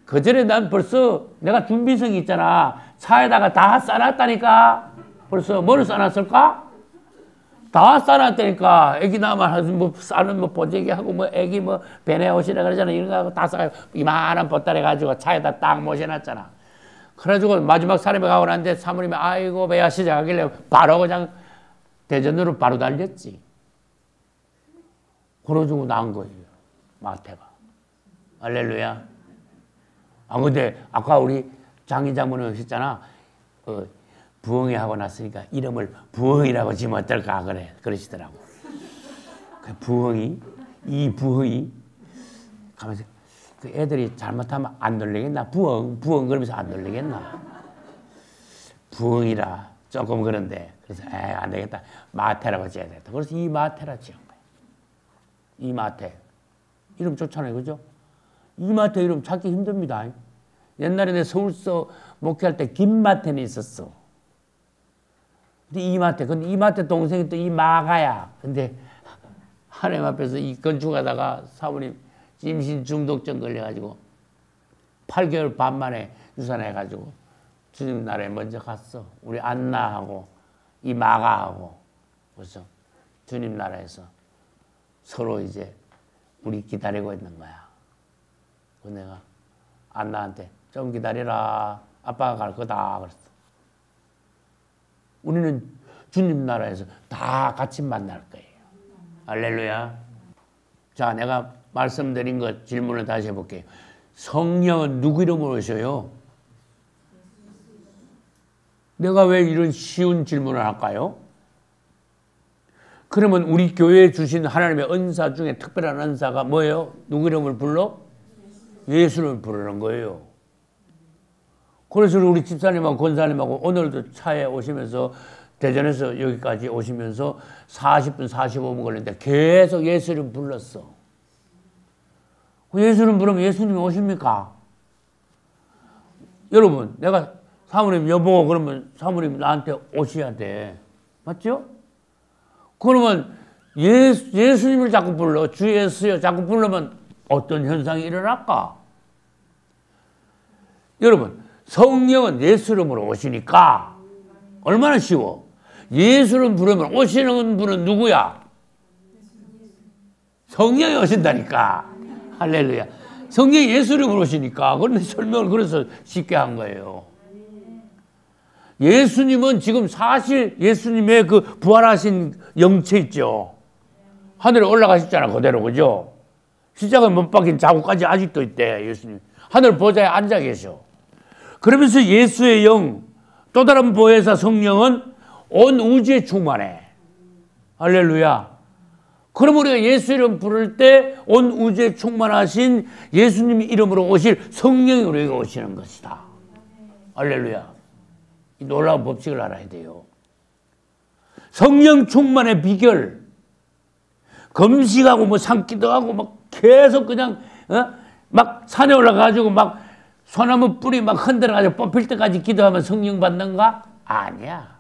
그 전에 난 벌써 내가 준비성이 있잖아. 차에다가 다 싸놨다니까. 벌써 뭐를 싸놨을까? 다 싸놨다니까. 애기 나만 뭐 싸는 뭐 보재기 하고 뭐 애기 뭐 배내 옷이라 그러잖아. 이런 거 하고 다 싸가지고 이만한 보따리 가지고 차에다 딱 모셔놨잖아. 그래가지고 마지막 사람이 가고 났는데 사모님이 아이고 배야 시작하길래 바로 그냥 대전으로 바로 달렸지. 그러주고 나온 거예요. 마태가. 할렐루야. 근데 아까 우리 장인장모님 오셨잖아. 부엉이 하고 났으니까 이름을 부엉이라고 지면 어떨까 그러시더라고. 그 부엉이, 이 부엉이 가면서 그 애들이 잘못하면 안 놀리겠나? 부엉 그러면서 안 놀리겠나? 부엉이라 조금 그런데 그래서 안 되겠다. 마태라고 지어야 되겠다. 그래서 이 마태라 지은 거예요. 이 마태. 이름 좋잖아요. 그죠? 이 마태 이름 찾기 힘듭니다. 옛날에 내 서울서 목회할 때 김마태는 있었어. 근데 이마태. 근데 이마태 동생이 또 이 마가야. 근데 하나님 앞에서 이 건축하다가 사모님 임신 중독증 걸려가지고 8개월 반 만에 유산해가지고 주님 나라에 먼저 갔어. 우리 안나하고 이 마가하고. 그래서 주님 나라에서 서로 이제 우리 기다리고 있는 거야. 그 내가 안나한테 좀 기다리라. 아빠가 갈 거다. 그랬어. 우리는 주님 나라에서 다 같이 만날 거예요. 할렐루야. 자, 내가 말씀드린 것 질문을 다시 해볼게요. 성령은 누구 이름으로 오셔요? 내가 왜 이런 쉬운 질문을 할까요? 그러면 우리 교회에 주신 하나님의 은사 중에 특별한 은사가 뭐예요? 누구 이름을 불러? 예수를 부르는 거예요. 그래서 우리 집사님하고 권사님하고 오늘도 차에 오시면서 대전에서 여기까지 오시면서 40분, 45분 걸렸는데 계속 예수를 불렀어. 예수를 부르면 예수님이 오십니까? 여러분, 내가 사모님 여보 그러면 사모님 나한테 오셔야 돼. 맞죠? 그러면 예수님을 자꾸 불러. 주 예수여 자꾸 부르면 어떤 현상이 일어날까? 여러분, 성령은 예수 이름으로 오시니까 얼마나 쉬워. 예수 이름 부르면 오시는 분은 누구야? 성령이 오신다니까. 할렐루야. 성령이 예수 이름으로 오시니까. 그런데 설명을 그래서 쉽게 한 거예요. 예수님은 지금 사실 예수님의 그 부활하신 영체 있죠. 하늘에 올라가셨잖아. 그대로. 그죠? 십자가에 못 박힌 자국까지 아직도 있대. 예수님. 하늘 보좌에 앉아 계셔. 그러면서 예수의 영, 또 다른 보혜사 성령은 온 우주에 충만해. 할렐루야. 그럼 우리가 예수 이름 부를 때 온 우주에 충만하신 예수님 이름으로 오실 성령이 우리에게 오시는 것이다. 할렐루야. 이 놀라운 법칙을 알아야 돼요. 성령 충만의 비결. 금식하고 뭐 산기도 하고 막 계속 그냥 막 산에 올라가가지고 막 소나무 뿌리 막 흔들어가지고 뽑힐 때까지 기도하면 성령 받는가? 아니야.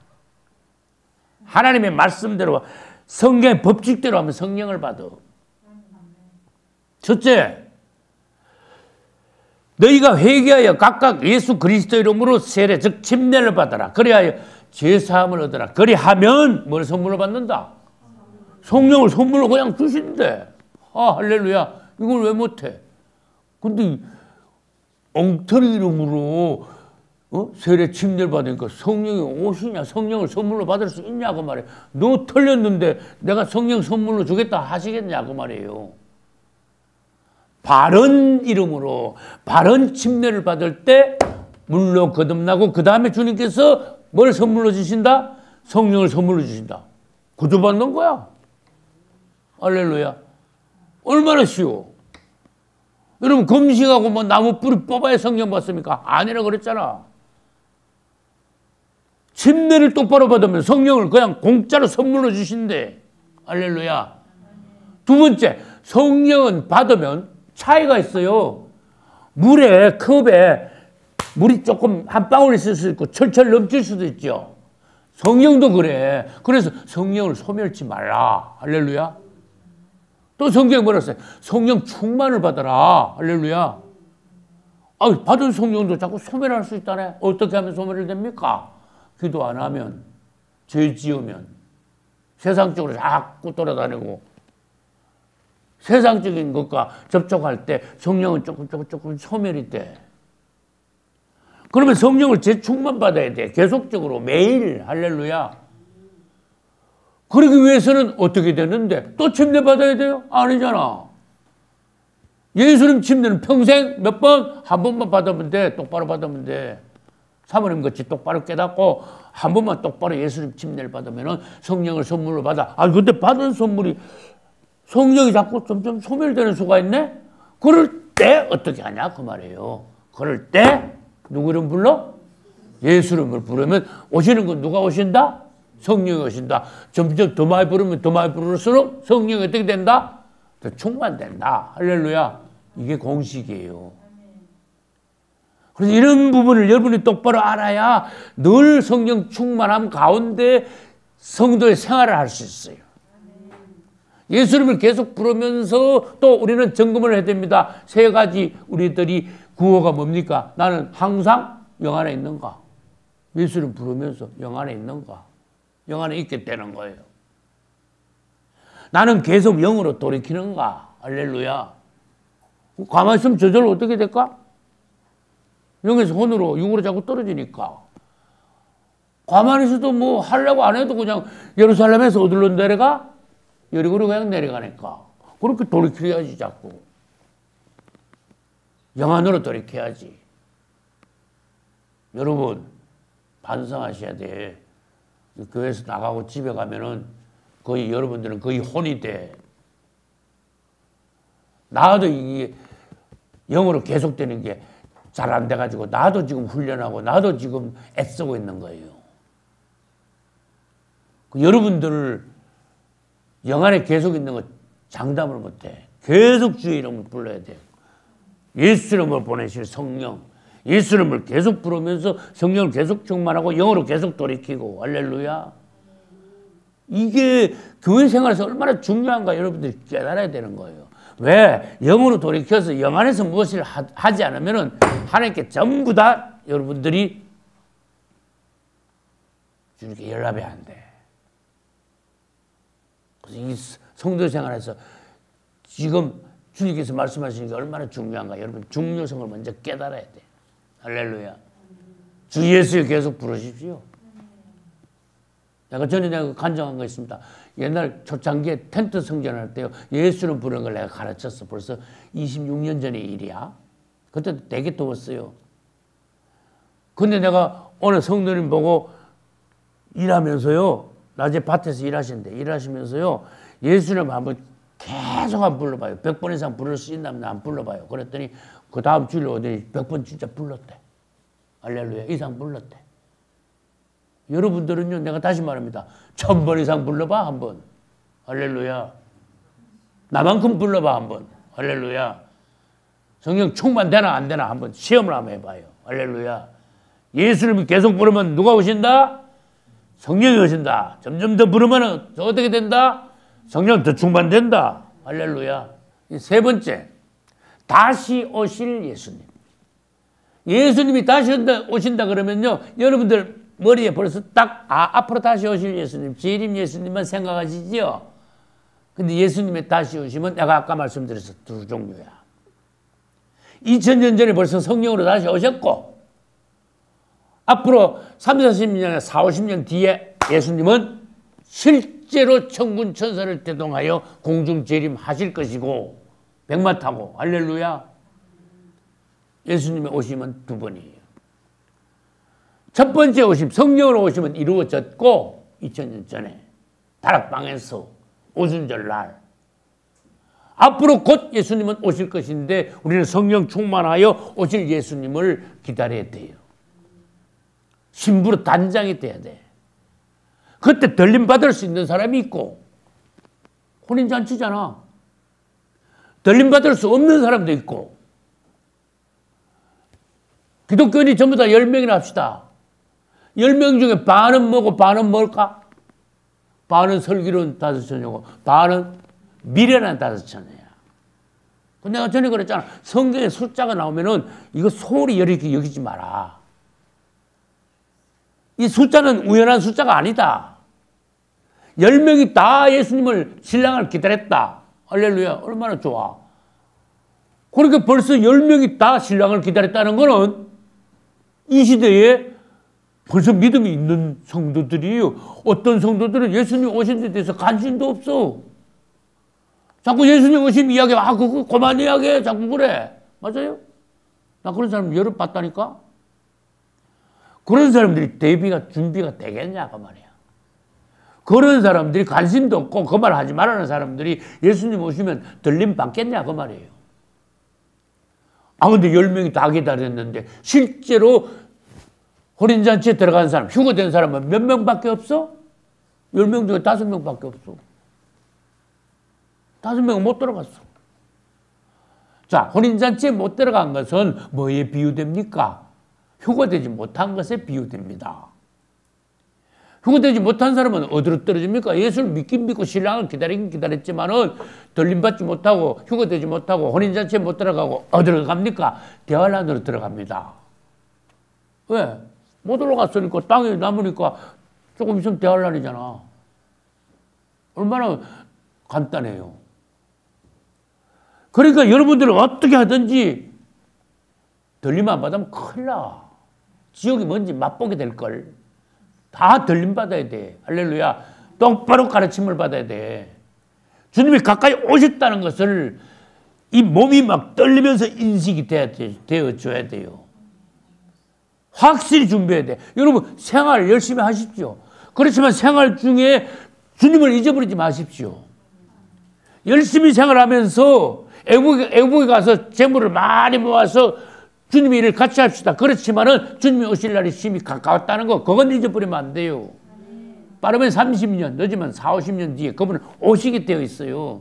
하나님의 말씀대로 성경의 법칙대로 하면 성령을 받아. 첫째, 너희가 회개하여 각각 예수 그리스도 이름으로 세례 즉 침례를 받아라. 그리하여 죄사함을 얻어라. 그리하면 뭘 선물로 받는다? 성령을 선물로 그냥 주신대. 할렐루야. 이걸 왜 못해? 근데 엉터리 이름으로 세례 침례를 받으니까 성령이 오시냐? 성령을 선물로 받을 수 있냐고 말이에요. 너 틀렸는데 내가 성령 선물로 주겠다 하시겠냐고 말이에요. 바른 이름으로 바른 침례를 받을 때 물로 거듭나고 그 다음에 주님께서 뭘 선물로 주신다? 성령을 선물로 주신다. 구조받는 거야. 할렐루야. 얼마나 쉬워. 여러분 금식하고 뭐 나무 뿌리 뽑아야 성령 받습니까? 아니라 그랬잖아. 침례를 똑바로 받으면 성령을 그냥 공짜로 선물로 주신대. 할렐루야. 두 번째, 성령은 받으면 차이가 있어요. 물에, 컵에 물이 조금 한 방울 있을 수도 있고 철철 넘칠 수도 있죠. 성령도 그래. 그래서 성령을 소멸치 말라. 할렐루야. 또 성경에 뭐라 했어요? 성령 충만을 받아라. 할렐루야. 받은 성령도 자꾸 소멸할 수 있다네. 어떻게 하면 소멸이 됩니까? 기도 안 하면, 죄 지으면, 세상적으로 자꾸 돌아다니고, 세상적인 것과 접촉할 때 성령은 조금 소멸이 돼. 그러면 성령을 재충만 받아야 돼. 계속적으로 매일. 할렐루야. 그러기 위해서는 어떻게 되는데? 또 침례 받아야 돼요? 아니잖아. 예수님 침례는 평생 몇 번? 한 번만 받으면 돼. 똑바로 받으면 돼. 사모님 같이 똑바로 깨닫고 한 번만 똑바로 예수님 침례를 받으면 성령을 선물로 받아. 근데 받은 선물이 성령이 자꾸 점점 소멸되는 수가 있네? 그럴 때 어떻게 하냐? 그 말이에요. 그럴 때 누구 이름 불러? 예수 이름을 부르면 오시는 건 누가 오신다? 성령이 오신다. 점점 더 많이 부르면 더 많이 부를수록 성령이 어떻게 된다? 더 충만된다. 할렐루야. 이게 공식이에요. 그래서 이런 부분을 여러분이 똑바로 알아야 늘 성령 충만함 가운데 성도의 생활을 할 수 있어요. 예수 이름을 계속 부르면서 또 우리는 점검을 해야 됩니다. 세 가지 우리들이 구호가 뭡니까? 나는 항상 영 안에 있는가? 예수 이름 부르면서 영 안에 있는가? 영 안에 있게 되는 거예요. 나는 계속 영으로 돌이키는가? 할렐루야. 가만히 있으면 저절로 어떻게 될까? 영에서 혼으로 육으로 자꾸 떨어지니까. 가만히 있어도 뭐 하려고 안 해도 그냥 예루살렘에서 어디로 내려가? 여리고로 그냥 내려가니까. 그렇게 돌이켜야지 자꾸. 영 안으로 돌이켜야지. 여러분 반성하셔야 돼. 교회에서 나가고 집에 가면은 거의 여러분들은 거의 혼이 돼. 나도 이게 영으로 계속되는 게 잘 안 돼가지고 나도 지금 훈련하고 나도 지금 애쓰고 있는 거예요. 여러분들 영 안에 계속 있는 거 장담을 못해. 계속 주의 이름을 불러야 돼요. 예수 이름을 보내실 성령. 예수 이름을 계속 부르면서 성령을 계속 충만하고 영으로 계속 돌이키고. 할렐루야. 이게 교회 생활에서 얼마나 중요한가 여러분들이 깨달아야 되는 거예요. 왜? 영으로 돌이켜서 영 안에서 무엇을 하지 않으면 하나님께 전부 다 여러분들이 주님께 연락이 안 돼. 그래서 이 성도 생활에서 지금 주님께서 말씀하시는 게 얼마나 중요한가 여러분 중요성을 먼저 깨달아야 돼. 할렐루야. 주 예수를 계속 부르십시오. 내가 간증한 거 있습니다. 옛날 초창기에 텐트 성전할 때요. 예수를 부르는 걸 내가 가르쳤어. 벌써 26년 전의 일이야. 그때도 되게 더웠어요. 근데 내가 오늘 성도님 보고 일하면서요. 낮에 밭에서 일하시면서요. 예수님 한번 계속 안 불러봐요. 100번 이상 부를 수 있나 안 불러봐요. 그랬더니 그 다음 주일에 오더니 100번 진짜 불렀대. 할렐루야. 이상 불렀대. 여러분들은요, 내가 다시 말합니다. 1000번 이상 불러봐, 한 번. 할렐루야. 나만큼 불러봐, 한 번. 할렐루야. 성령 충만되나 안 되나 한번 시험을 한번 해봐요. 할렐루야. 예수님을 계속 부르면 누가 오신다? 성령이 오신다. 점점 더 부르면 어떻게 된다? 성령 더 충만된다. 할렐루야. 세 번째, 다시 오실 예수님. 예수님이 다시 오신다 그러면요, 여러분들 머리에 벌써 딱 앞으로 다시 오실 예수님, 재림 예수님만 생각하시지요. 근데 예수님의 다시 오시면 내가 아까 말씀드렸어 두 종류야. 2000년 전에 벌써 성령으로 다시 오셨고 앞으로 30-40년, 40-50년 뒤에 예수님은 실제로 천군 천사를 대동하여 공중 재림하실 것이고 백마 타고 할렐루야. 예수님이 오시면 두 번이에요. 첫 번째 오심, 성령으로 오시면 이루어졌고 2000년 전에 다락방에서 오순절 날 앞으로 곧 예수님은 오실 것인데 우리는 성령 충만하여 오실 예수님을 기다려야 돼요. 신부로 단장이 돼야 돼. 그때 들림 받을 수 있는 사람이 있고, 혼인잔치잖아. 들림 받을 수 없는 사람도 있고. 기독교인이 전부 다 10명이나 합시다. 10명 중에 반은 뭐고 반은 뭘까? 반은 설교는 5천이고 반은 미련한 5천이야. 내가 전에 그랬잖아. 성경에 숫자가 나오면은 이거 소홀히 이렇게 여기지 마라. 이 숫자는 우연한 숫자가 아니다. 10명이 다 예수님을 신랑을 기다렸다. 할렐루야. 얼마나 좋아. 그러니까 벌써 10명이 다 신랑을 기다렸다는 거는 이 시대에 벌써 믿음이 있는 성도들이에요. 어떤 성도들은 예수님 오신 데 대해서 관심도 없어. 자꾸 예수님 오신 이야기, 그거 그만 이야기해. 자꾸 그래. 맞아요? 나 그런 사람 여러 봤다니까? 그런 사람들이 대비가, 준비가 되겠냐, 그 말이야. 그런 사람들이 관심도 없고 그 말 하지 말라는 사람들이 예수님 오시면 들림 받겠냐, 그 말이에요. 근데 10명이 다 기다렸는데 실제로 혼인잔치에 들어간 사람, 휴거된 사람은 몇 명밖에 없어? 10명 중에 5명밖에 없어. 5명은 못 들어갔어. 자, 혼인잔치에 못 들어간 것은 뭐에 비유됩니까? 휴거되지 못한 것에 비유됩니다. 휴거되지 못한 사람은 어디로 떨어집니까? 예수를 믿긴 믿고 신랑을 기다리긴 기다렸지만은 들림받지 못하고 휴거되지 못하고 혼인잔치에 못 들어가고 어디로 갑니까? 대환란으로 들어갑니다. 왜? 못 올라갔으니까 땅에 남으니까 조금 있으면 대환란이잖아. 얼마나 간단해요. 그러니까 여러분들은 어떻게 하든지 들림 안 받으면 큰일 나. 지옥이 뭔지 맛보게 될걸. 다 들림 받아야 돼. 할렐루야. 똑바로 가르침을 받아야 돼. 주님이 가까이 오셨다는 것을 이 몸이 막 떨리면서 인식이 되어줘야 돼요. 확실히 준비해야 돼. 여러분 생활 열심히 하십시오. 그렇지만 생활 중에 주님을 잊어버리지 마십시오. 열심히 생활하면서 애국에 가서 재물을 많이 모아서 주님의 일을 같이 합시다. 그렇지만은 주님이 오실 날이 심히 가까웠다는 거, 그건 잊어버리면 안 돼요. 빠르면 30년, 늦으면 40, 50년 뒤에 그분은 오시게 되어 있어요.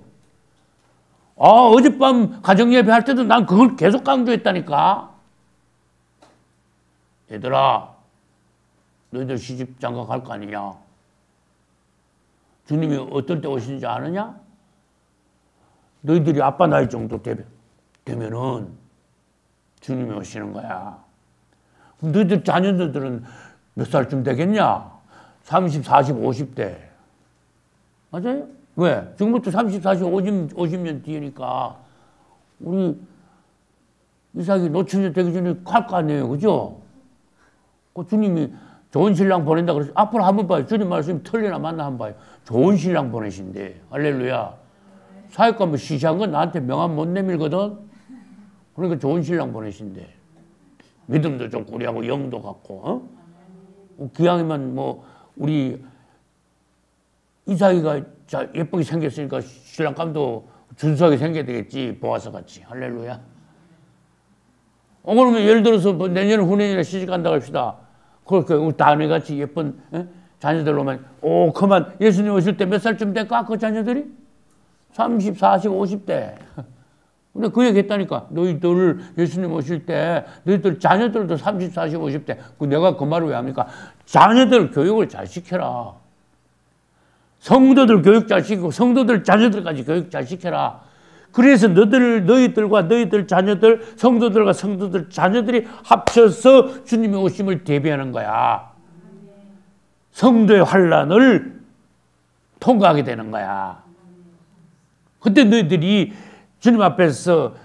어젯밤 가정예배 할 때도 난 그걸 계속 강조했다니까. 얘들아, 너희들 시집 장가 갈 거 아니냐? 주님이 어떨 때 오시는지 아느냐? 너희들이 아빠 나이 정도 되면은 주님이 오시는 거야. 그럼 너희들 자녀들은 몇 살쯤 되겠냐? 30, 40, 50대. 맞아요? 왜? 지금부터 30, 40, 50년 뒤니까 우리 이삭이 노처녀 되기 전에 갈 거 아니에요. 그죠? 그 주님이 좋은 신랑 보낸다 그래서 앞으로 한번 봐요. 주님 말씀이 틀리나 맞나 한번 봐요. 좋은 신랑 보내신대. 할렐루야. 사회과 뭐 시시한 건 나한테 명함 못 내밀거든. 그러니까 좋은 신랑 보내신대. 믿음도 좀 꾸리하고 영도 갖고. 기왕이면 뭐 우리 이삭이가 예쁘게 생겼으니까 신랑감도 준수하게 생겨야 되겠지. 보아서 같이. 할렐루야. 그러면 예를 들어서 뭐 내년 후년이나 시집간다고 합시다. 그러니까 우리 다은이같이 예쁜 자녀들 오면 그만 예수님 오실 때 몇 살쯤 될까? 그 자녀들이? 30, 40, 50대. 근데 그 얘기 했다니까. 너희들 예수님 오실 때 너희들 자녀들도 30, 40, 50대. 내가 그 말을 왜 합니까? 자녀들 교육을 잘 시켜라. 성도들 교육 잘 시키고 성도들 자녀들까지 교육 잘 시켜라. 그래서 너희들과 너희들 자녀들, 성도들과 성도들 자녀들이 합쳐서 주님의 오심을 대비하는 거야. 성도의 환란을 통과하게 되는 거야. 그때 너희들이 주님 앞에서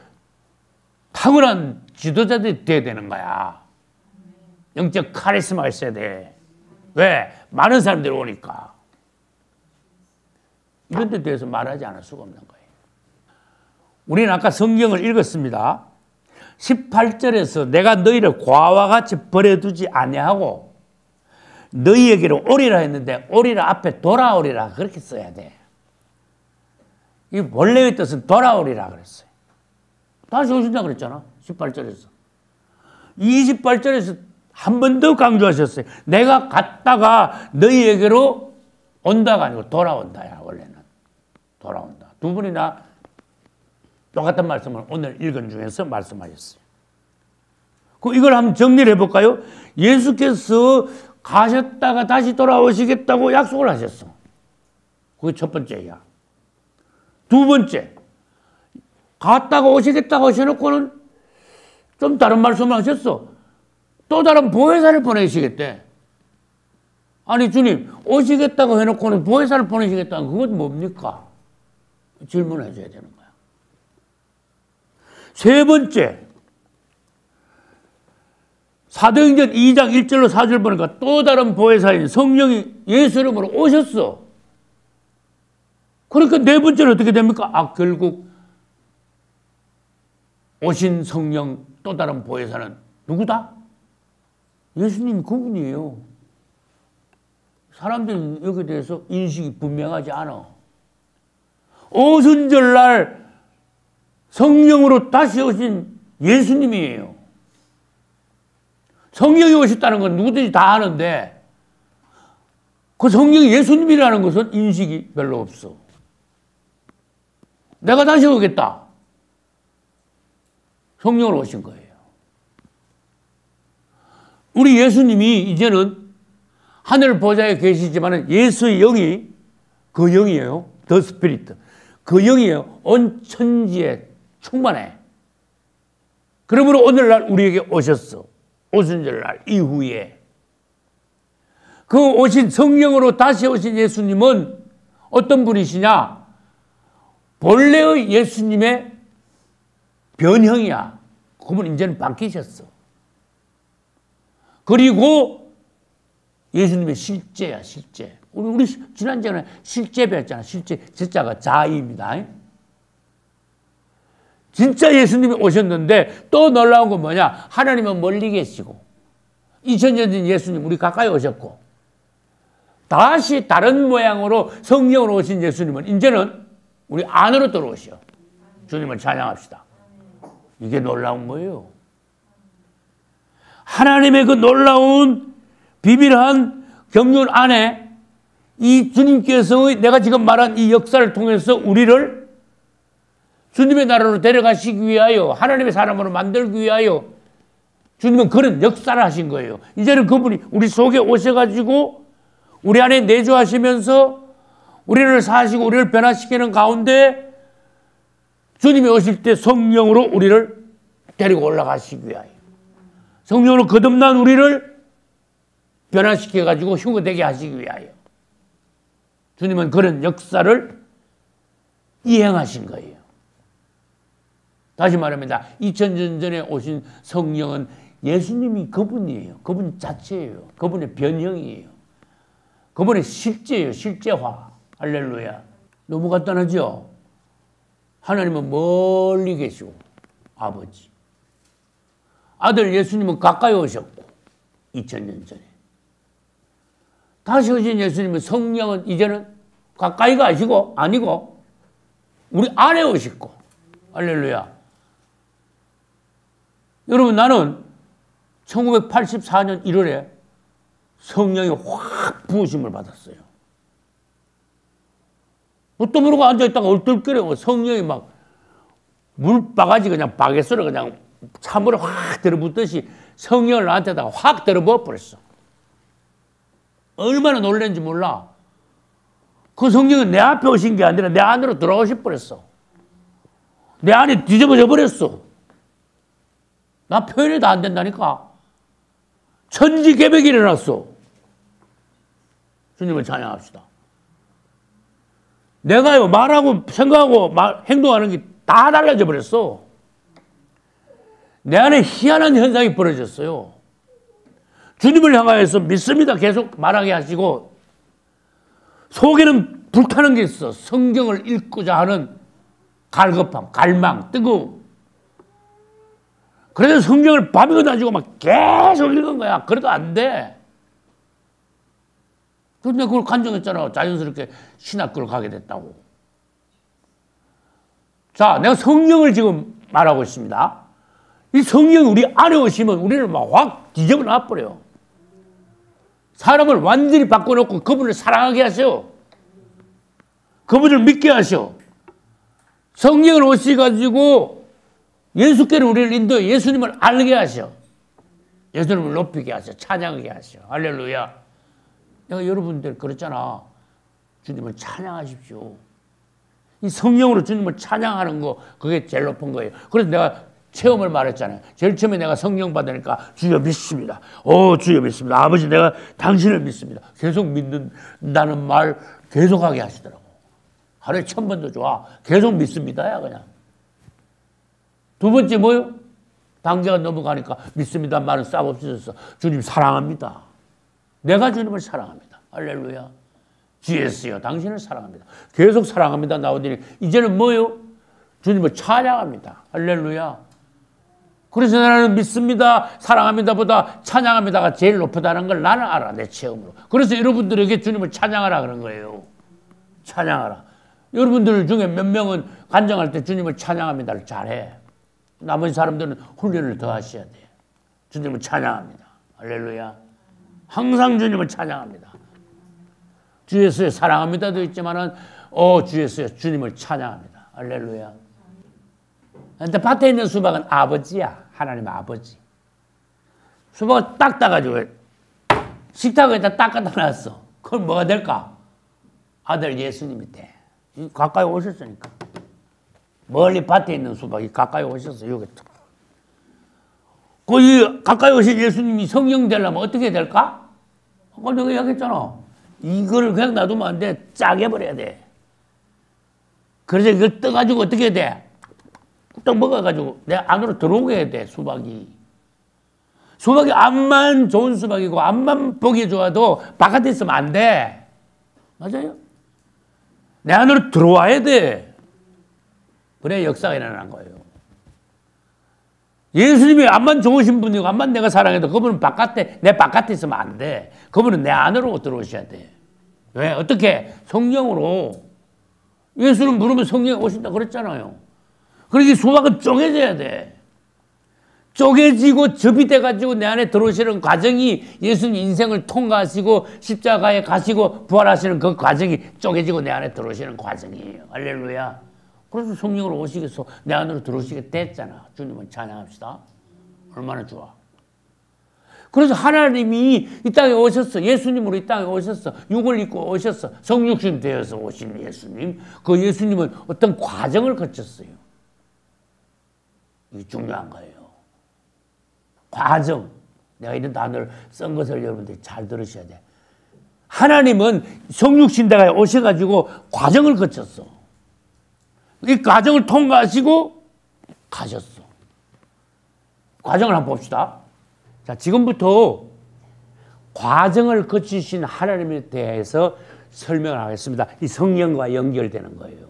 탁월한 지도자들이 돼야 되는 거야. 영적 카리스마가 있어야 돼. 왜? 많은 사람들이 오니까. 이런 데 대해서 말하지 않을 수가 없는 거예요. 우리는 아까 성경을 읽었습니다. 18절에서 내가 너희를 과와 같이 버려두지 아니하고 너희에게로 오리라 했는데 오리라 앞에 돌아오리라 그렇게 써야 돼. 이 원래의 뜻은 돌아오리라 그랬어요. 다시 오신다 그랬잖아. 18절에서. 28절에서 한 번 더 강조하셨어요. 내가 갔다가 너희에게로 온다가 아니고 돌아온다야. 원래는 돌아온다. 두 분이나 똑같은 말씀을 오늘 읽은 중에서 말씀하셨어요. 이걸 한번 정리를 해볼까요? 예수께서 가셨다가 다시 돌아오시겠다고 약속을 하셨어. 그게 첫 번째야. 두 번째, 갔다가 오시겠다고 하셔놓고는 좀 다른 말씀을 하셨어. 또 다른 보혜사를 보내시겠대. 아니 주님, 오시겠다고 해놓고는 보혜사를 보내시겠다는 그건 뭡니까? 질문해 줘야 되는 거야. 세 번째, 사도행전 2장 1절로 4절 보니까 또 다른 보혜사인 성령이 예수 이름으로 오셨어. 그러니까 네 번째는 어떻게 됩니까? 결국 오신 성령 또 다른 보혜사는 누구다? 예수님 그분이에요. 사람들은 여기에 대해서 인식이 분명하지 않아. 오순절날 성령으로 다시 오신 예수님이에요. 성령이 오셨다는 건 누구든지 다 아는데 그 성령이 예수님이라는 것은 인식이 별로 없어. 내가 다시 오겠다. 성령으로 오신 거예요. 우리 예수님이 이제는 하늘 보좌에 계시지만 예수의 영이 그 영이에요. 더 스피리트. 그 영이에요. 온 천지에 충만해. 그러므로 오늘날 우리에게 오셨어. 오순절날 이후에. 그 오신 성령으로 다시 오신 예수님은 어떤 분이시냐? 본래의 예수님의 변형이야. 그분 이제는 바뀌셨어. 그리고 예수님의 실제야, 실제. 우리 지난주에 실제 배웠잖아. 실제, 진짜가 자의입니다. 진짜 예수님이 오셨는데 또 놀라운 건 뭐냐? 하나님은 멀리 계시고 2000년 전 예수님 우리 가까이 오셨고 다시 다른 모양으로 성령으로 오신 예수님은 이제는 우리 안으로 들어오셔. 주님을 찬양합시다. 이게 놀라운 거예요. 하나님의 그 놀라운 비밀한 경륜 안에 이 주님께서의 내가 지금 말한 이 역사를 통해서 우리를 주님의 나라로 데려가시기 위하여 하나님의 사람으로 만들기 위하여 주님은 그런 역사를 하신 거예요. 이제는 그분이 우리 속에 오셔가지고 우리 안에 내주하시면서 우리를 사시고 우리를 변화시키는 가운데 주님이 오실 때 성령으로 우리를 데리고 올라가시기 위하여 성령으로 거듭난 우리를 변화시켜가지고 흉어되게 하시기 위하여 주님은 그런 역사를 이행하신 거예요. 다시 말합니다. 2000년 전에 오신 성령은 예수님이 그분이에요. 그분 자체예요. 그분의 변형이에요. 그분의 실제예요. 실제화. 할렐루야. 너무 간단하죠? 하나님은 멀리 계시고 아버지. 아들 예수님은 가까이 오셨고 2000년 전에. 다시 오신 예수님은 성령은 이제는 가까이가 아니고 우리 안에 오시고 할렐루야. 여러분 나는 1984년 1월에 성령이 확 부으심을 받았어요. 뭣도 모르고 앉아있다가 얼떨결에 성령이 막 물바가지 그냥 바게스로 그냥 찬물에 확 들어붙듯이 성령을 나한테다가 확 들어부어 버렸어. 얼마나 놀랐는지 몰라. 그 성령은 내 앞에 오신 게 아니라 내 안으로 들어오셔 버렸어. 내 안에 뒤집어져 버렸어. 나 표현이 다 안 된다니까. 천지개벽이 일어났어. 주님을 찬양합시다. 내가 말하고 생각하고 행동하는 게 다 달라져 버렸어. 내 안에 희한한 현상이 벌어졌어요. 주님을 향하여서 믿습니다 계속 말하게 하시고 속에는 불타는 게 있어. 성경을 읽고자 하는 갈급함, 갈망, 뜨거움. 그래서 성경을 밤이고 낮이고 막 계속 읽은 거야. 그래도 안 돼. 그런데 그걸 간증했잖아. 자연스럽게 신학교를 가게 됐다고. 자, 내가 성령을 지금 말하고 있습니다. 이 성령이 우리 안에 오시면 우리를 막 확 뒤집어 놔버려요. 사람을 완전히 바꿔놓고 그분을 사랑하게 하셔. 그분을 믿게 하셔. 성령을 오셔가지고 예수께로 우리를 인도해 예수님을 알게 하셔. 예수님을 높이게 하셔. 찬양하게 하셔. 할렐루야. 내가 여러분들 그랬잖아. 주님을 찬양하십시오. 이 성령으로 주님을 찬양하는 거 그게 제일 높은 거예요. 그래서 내가 체험을 말했잖아요. 제일 처음에 내가 성령 받으니까 주여 믿습니다. 주여 믿습니다. 아버지 내가 당신을 믿습니다. 계속 믿는다는 말 계속하게 하시더라고. 하루에 1000번도 좋아. 계속 믿습니다야 그냥. 두 번째 뭐요? 단계가 넘어가니까 믿습니다 말은 싹 없어졌어. 주님 사랑합니다. 내가 주님을 사랑합니다. 할렐루야. 주예수여 당신을 사랑합니다. 계속 사랑합니다 나오더니 이제는 뭐요? 주님을 찬양합니다. 할렐루야. 그래서 나는 믿습니다, 사랑합니다 보다 찬양합니다가 제일 높다는 걸 나는 알아, 내 체험으로. 그래서 여러분들에게 주님을 찬양하라 그런 거예요. 찬양하라. 여러분들 중에 몇 명은 간증할 때 주님을 찬양합니다를 잘해. 나머지 사람들은 훈련을 더 하셔야 돼. 주님을 찬양합니다. 할렐루야. 항상 주님을 찬양합니다. 주 예수의 사랑합니다도 있지만은 주 예수의 주님을 찬양합니다. 할렐루야. 근데 밭에 있는 수박은 아버지야. 하나님 아버지. 수박을 딱 따가지고 식탁에다 딱 갖다 놨어. 그럼 뭐가 될까? 아들 예수님이 돼. 가까이 오셨으니까. 멀리 밭에 있는 수박이 가까이 오셨어. 여기. 그 가까이 오신 예수님이 성령 되려면 어떻게 될까? 아까 내가 이야기했잖아. 이걸 그냥 놔두면 안 돼. 짜게 버려야 돼. 그래서 이걸 떠가지고 어떻게 해야 돼? 또 먹어가지고 내 안으로 들어오게 해야 돼, 수박이. 수박이 앞만 좋은 수박이고 앞만 보기 좋아도 바깥에 있으면 안 돼. 맞아요? 내 안으로 들어와야 돼. 그래야 역사가 일어나는 거예요. 예수님이 앞만 좋으신 분이고 앞만 내가 사랑해도 그분은 내 바깥에 있으면 안 돼. 그분은 내 안으로 들어오셔야 돼. 왜? 어떻게? 성령으로. 예수는 물으면 성령이 오신다 그랬잖아요. 그러니 수박은 쪼개져야 돼. 쪼개지고 접이 돼가지고 내 안에 들어오시는 과정이 예수님 인생을 통과하시고 십자가에 가시고 부활하시는 그 과정이 쪼개지고 내 안에 들어오시는 과정이에요. 할렐루야. 그래서 성령으로 오시겠어. 내 안으로 들어오시게 됐잖아. 주님은 찬양합시다. 얼마나 좋아. 그래서 하나님이 이 땅에 오셨어. 예수님으로 이 땅에 오셨어. 육을 입고 오셨어. 성육신 되어서 오신 예수님. 그 예수님은 어떤 과정을 거쳤어요. 이게 중요한 거예요. 과정. 내가 이런 단어를 쓴 것을 여러분들이 잘 들으셔야 돼. 하나님은 성육신대가 오셔가지고 과정을 거쳤어. 이 과정을 통과하시고 가셨어. 과정을 한번 봅시다. 자, 지금부터 과정을 거치신 하나님에 대해서 설명을 하겠습니다. 이 성령과 연결되는 거예요.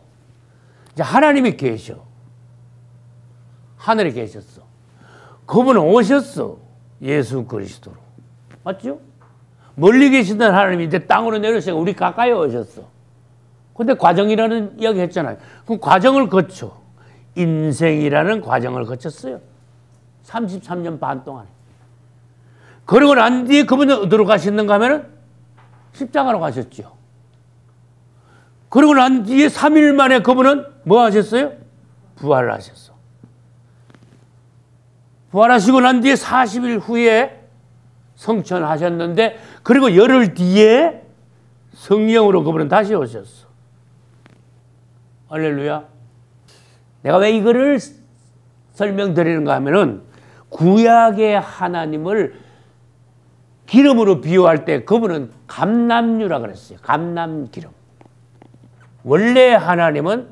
이제 하나님이 계셔. 하늘에 계셨어. 그분은 오셨어. 예수 그리스도로. 맞죠? 멀리 계시던 하나님이 이제 땅으로 내려오셔서 우리 가까이 오셨어. 근데 과정이라는 이야기 했잖아요. 그 과정을 거쳐. 인생이라는 과정을 거쳤어요. 33년 반 동안. 그러고 난 뒤에 그분은 어디로 가셨는가 하면은 십자가로 가셨죠. 그러고 난 뒤에 3일 만에 그분은 뭐 하셨어요? 부활을 하셨어. 부활하시고 난 뒤에 40일 후에 성천하셨는데 그리고 열흘 뒤에 성령으로 그분은 다시 오셨어. 할렐루야. 내가 왜 이거를 설명드리는가 하면은 구약의 하나님을 기름으로 비유할 때 그분은 감람유라 그랬어요. 감람기름. 원래 하나님은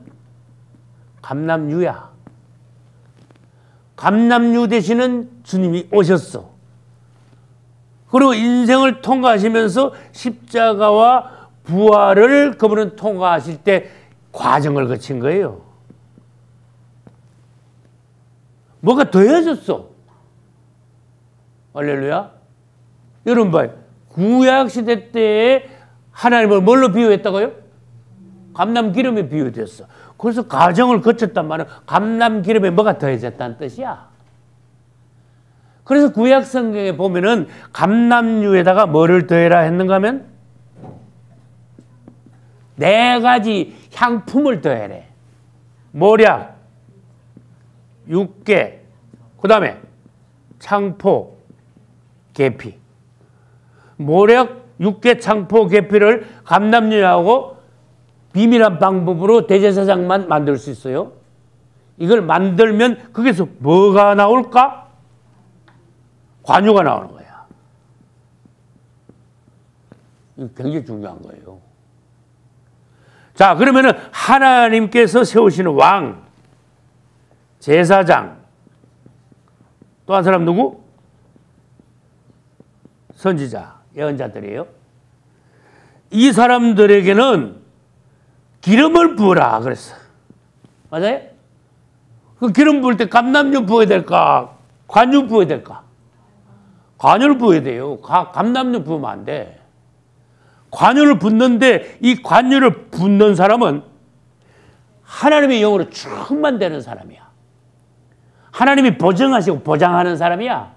감람유야. 감람유 되시는 주님이 오셨어. 그리고 인생을 통과하시면서 십자가와 부활을 그분은 통과하실 때 과정을 거친 거예요. 뭐가 더해졌어. 할렐루야. 여러분 봐요. 구약시대 때에 하나님을 뭘로 비유했다고요? 감람기름에 비유됐어. 그래서 과정을 거쳤단 말은 감람기름에 뭐가 더해졌다는 뜻이야. 그래서 구약 성경에 보면은 감람유에다가 뭐를 더해라 했는가 하면 네 가지 향품을 더해래. 모략, 육개, 그 다음에 창포, 계피. 모략, 육개, 창포, 계피를 감람유하고 비밀한 방법으로 대제사장만 만들 수 있어요. 이걸 만들면 거기서 뭐가 나올까? 관유가 나오는 거야. 이거 굉장히 중요한 거예요. 자, 그러면은 하나님께서 세우시는 왕, 제사장, 또 한 사람 누구? 선지자, 예언자들이에요. 이 사람들에게는 기름을 부으라 그랬어. 맞아요? 그 기름 부을 때 감람유 부어야 될까? 관유 부어야 될까? 관유를 부어야 돼요. 감람유 부으면 안 돼. 관유를 붓는데 이 관유를 붓는 사람은 하나님의 영으로 충만되는 사람이야. 하나님이 보증하시고 보장하는 사람이야.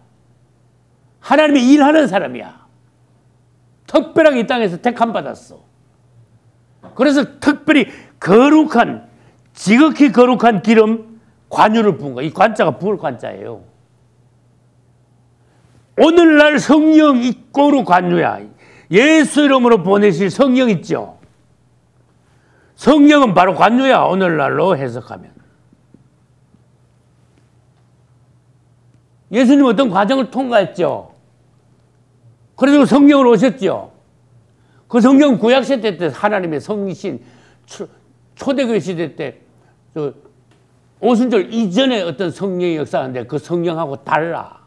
하나님이 일하는 사람이야. 특별하게 이 땅에서 택함 받았어. 그래서 특별히 거룩한, 지극히 거룩한 기름, 관유를 부은 거야. 이 관자가 부을 관자예요. 오늘날 성령 이꼬르 관유야. 예수 이름으로 보내실 성령 있죠. 성령은 바로 관유야. 오늘날로 해석하면. 예수님 어떤 과정을 통과했죠. 그래서 성령으로 오셨죠. 그 성령 구약시대 때 하나님의 성신, 초대교회 시대 때 오순절 이전에 어떤 성령의 역사인데 그 성령하고 달라.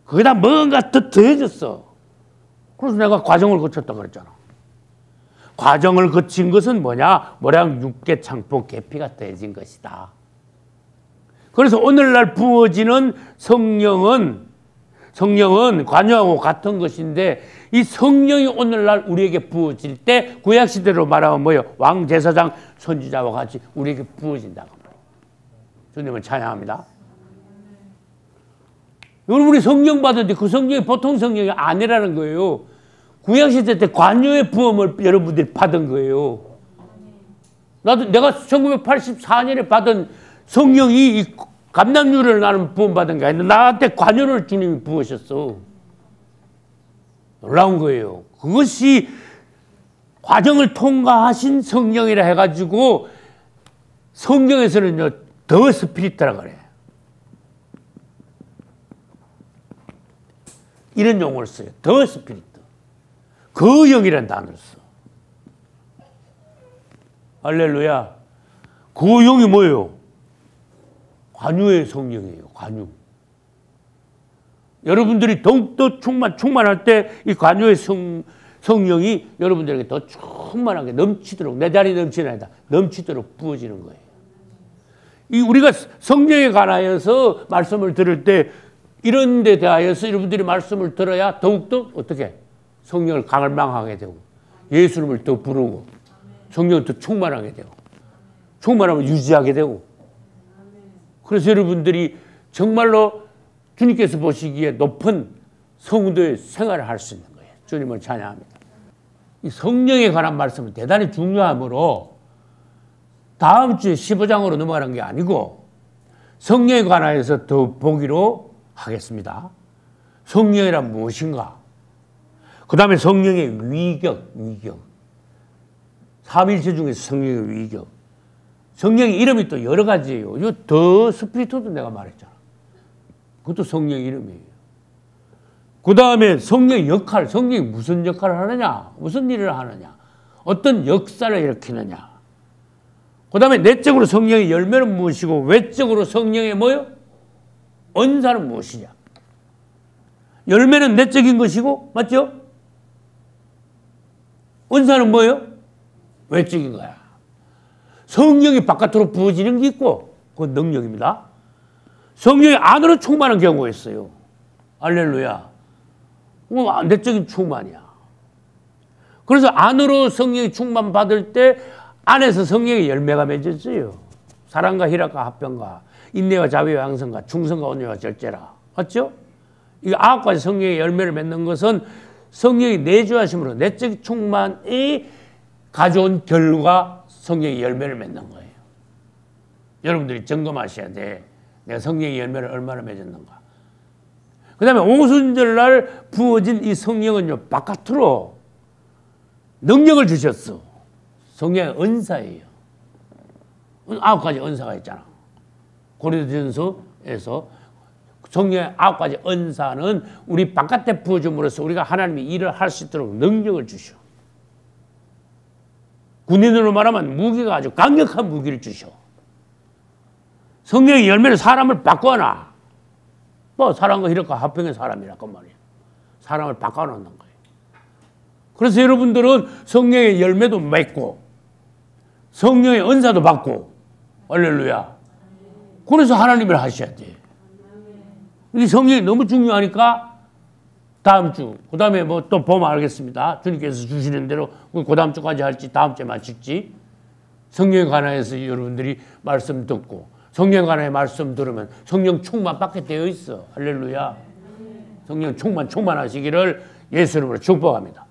거기다 뭔가 더 더해졌어. 그래서 내가 과정을 거쳤다 그랬잖아. 과정을 거친 것은 뭐냐? 모략, 육개, 창포, 계피가 더해진 것이다. 그래서 오늘날 부어지는 성령은 관유하고 같은 것인데 이 성령이 오늘날 우리에게 부어질 때 구약시대로 말하면 뭐예요? 왕, 제사장, 선지자와 같이 우리에게 부어진다고. 주님을 찬양합니다. 여러분이 성령 받았는데 그 성령이 보통 성령이 아니라는 거예요. 구약시대 때 관유의 부음을 여러분들이 받은 거예요. 내가 1984년에 받은 성령이 이 감람유를 나는 부음 받은 게 아니라 나한테 관유를 주님이 부으셨어. 놀라운 거예요. 그것이 과정을 통과하신 성령이라 해가지고 성경에서는요 더 스피리트라 그래. 이런 용어를 써요. 더 스피리트. 그 영이라는 단어를 써. 할렐루야. 그 영이 뭐예요? 관유의 성령이에요. 관유. 여러분들이 더욱더 충만할 때 이 관유의 성령이 여러분들에게 더 충만하게 넘치도록, 내 자리 넘치는 아니다. 넘치도록 부어지는 거예요. 우리가 성령에 관하여서 말씀을 들을 때 이런 데 대하여서 여러분들이 말씀을 들어야 더욱더 어떻게 성령을 갈망하게 되고 예수님을 더 부르고 성령을 더 충만하게 되고 충만하면 유지하게 되고 그래서 여러분들이 정말로 주님께서 보시기에 높은 성도의 생활을 할 수 있는 거예요. 주님을 찬양합니다. 이 성령에 관한 말씀은 대단히 중요하므로 다음 주에 15장으로 넘어가는 게 아니고 성령에 관하여서 더 보기로 하겠습니다. 성령이란 무엇인가? 그 다음에 성령의 위격. 삼일체 중에서 성령의 위격. 성령의 이름이 또 여러 가지예요. 이 더 스피리트도 내가 말했잖아. 그것도 성령의 이름이에요. 그 다음에 성령의 역할, 성령이 무슨 역할을 하느냐, 무슨 일을 하느냐, 어떤 역사를 일으키느냐. 그 다음에 내적으로 성령의 열매는 무엇이고 외적으로 성령의 뭐요? 은사는 무엇이냐. 열매는 내적인 것이고 맞죠? 은사는 뭐예요? 외적인 거야. 성령이 바깥으로 부어지는 게 있고 그건 능력입니다. 성령이 안으로 충만한 경우가 있어요. 할렐루야. 내적인 충만이야. 그래서 안으로 성령이 충만 받을 때 안에서 성령의 열매가 맺어져요. 사랑과 희락과 합병과 인내와 자비와 양성과 충성과 온유와 절제라. 맞죠? 이 9가지 성령의 열매를 맺는 것은 성령이 내주하심으로 내적 충만이 가져온 결과 성령의 열매를 맺는 거예요. 여러분들이 점검하셔야 돼. 내가 성령의 열매를 얼마나 맺었는가. 그 다음에 오순절날 부어진 이 성령은요, 바깥으로 능력을 주셨어. 성령의 은사예요. 9가지 은사가 있잖아. 고린도전서에서 성령의 9가지 은사는 우리 바깥에 부어줌으로써 우리가 하나님의 일을 할 수 있도록 능력을 주셔. 군인으로 말하면 무기가 아주 강력한 무기를 주셔. 성령의 열매는 사람을 바꿔놔. 뭐 사람과 이렇게 합병의 사람이라고 말이야. 사람을 바꿔놓는 거예요. 그래서 여러분들은 성령의 열매도 맺고 성령의 은사도 받고 할렐루야. 그래서 하나님을 하셔야 돼. 이 성령이 너무 중요하니까 다음 주, 그 다음에 뭐 또 보면 알겠습니다. 주님께서 주시는 대로 그 다음 주까지 할지 다음 주에 마칠지 성령에 관해서 여러분들이 말씀 듣고 성령에 관해 말씀 들으면 성령 충만 받게 되어 있어. 할렐루야. 성령 충만하시기를 예수 이름으로 축복합니다.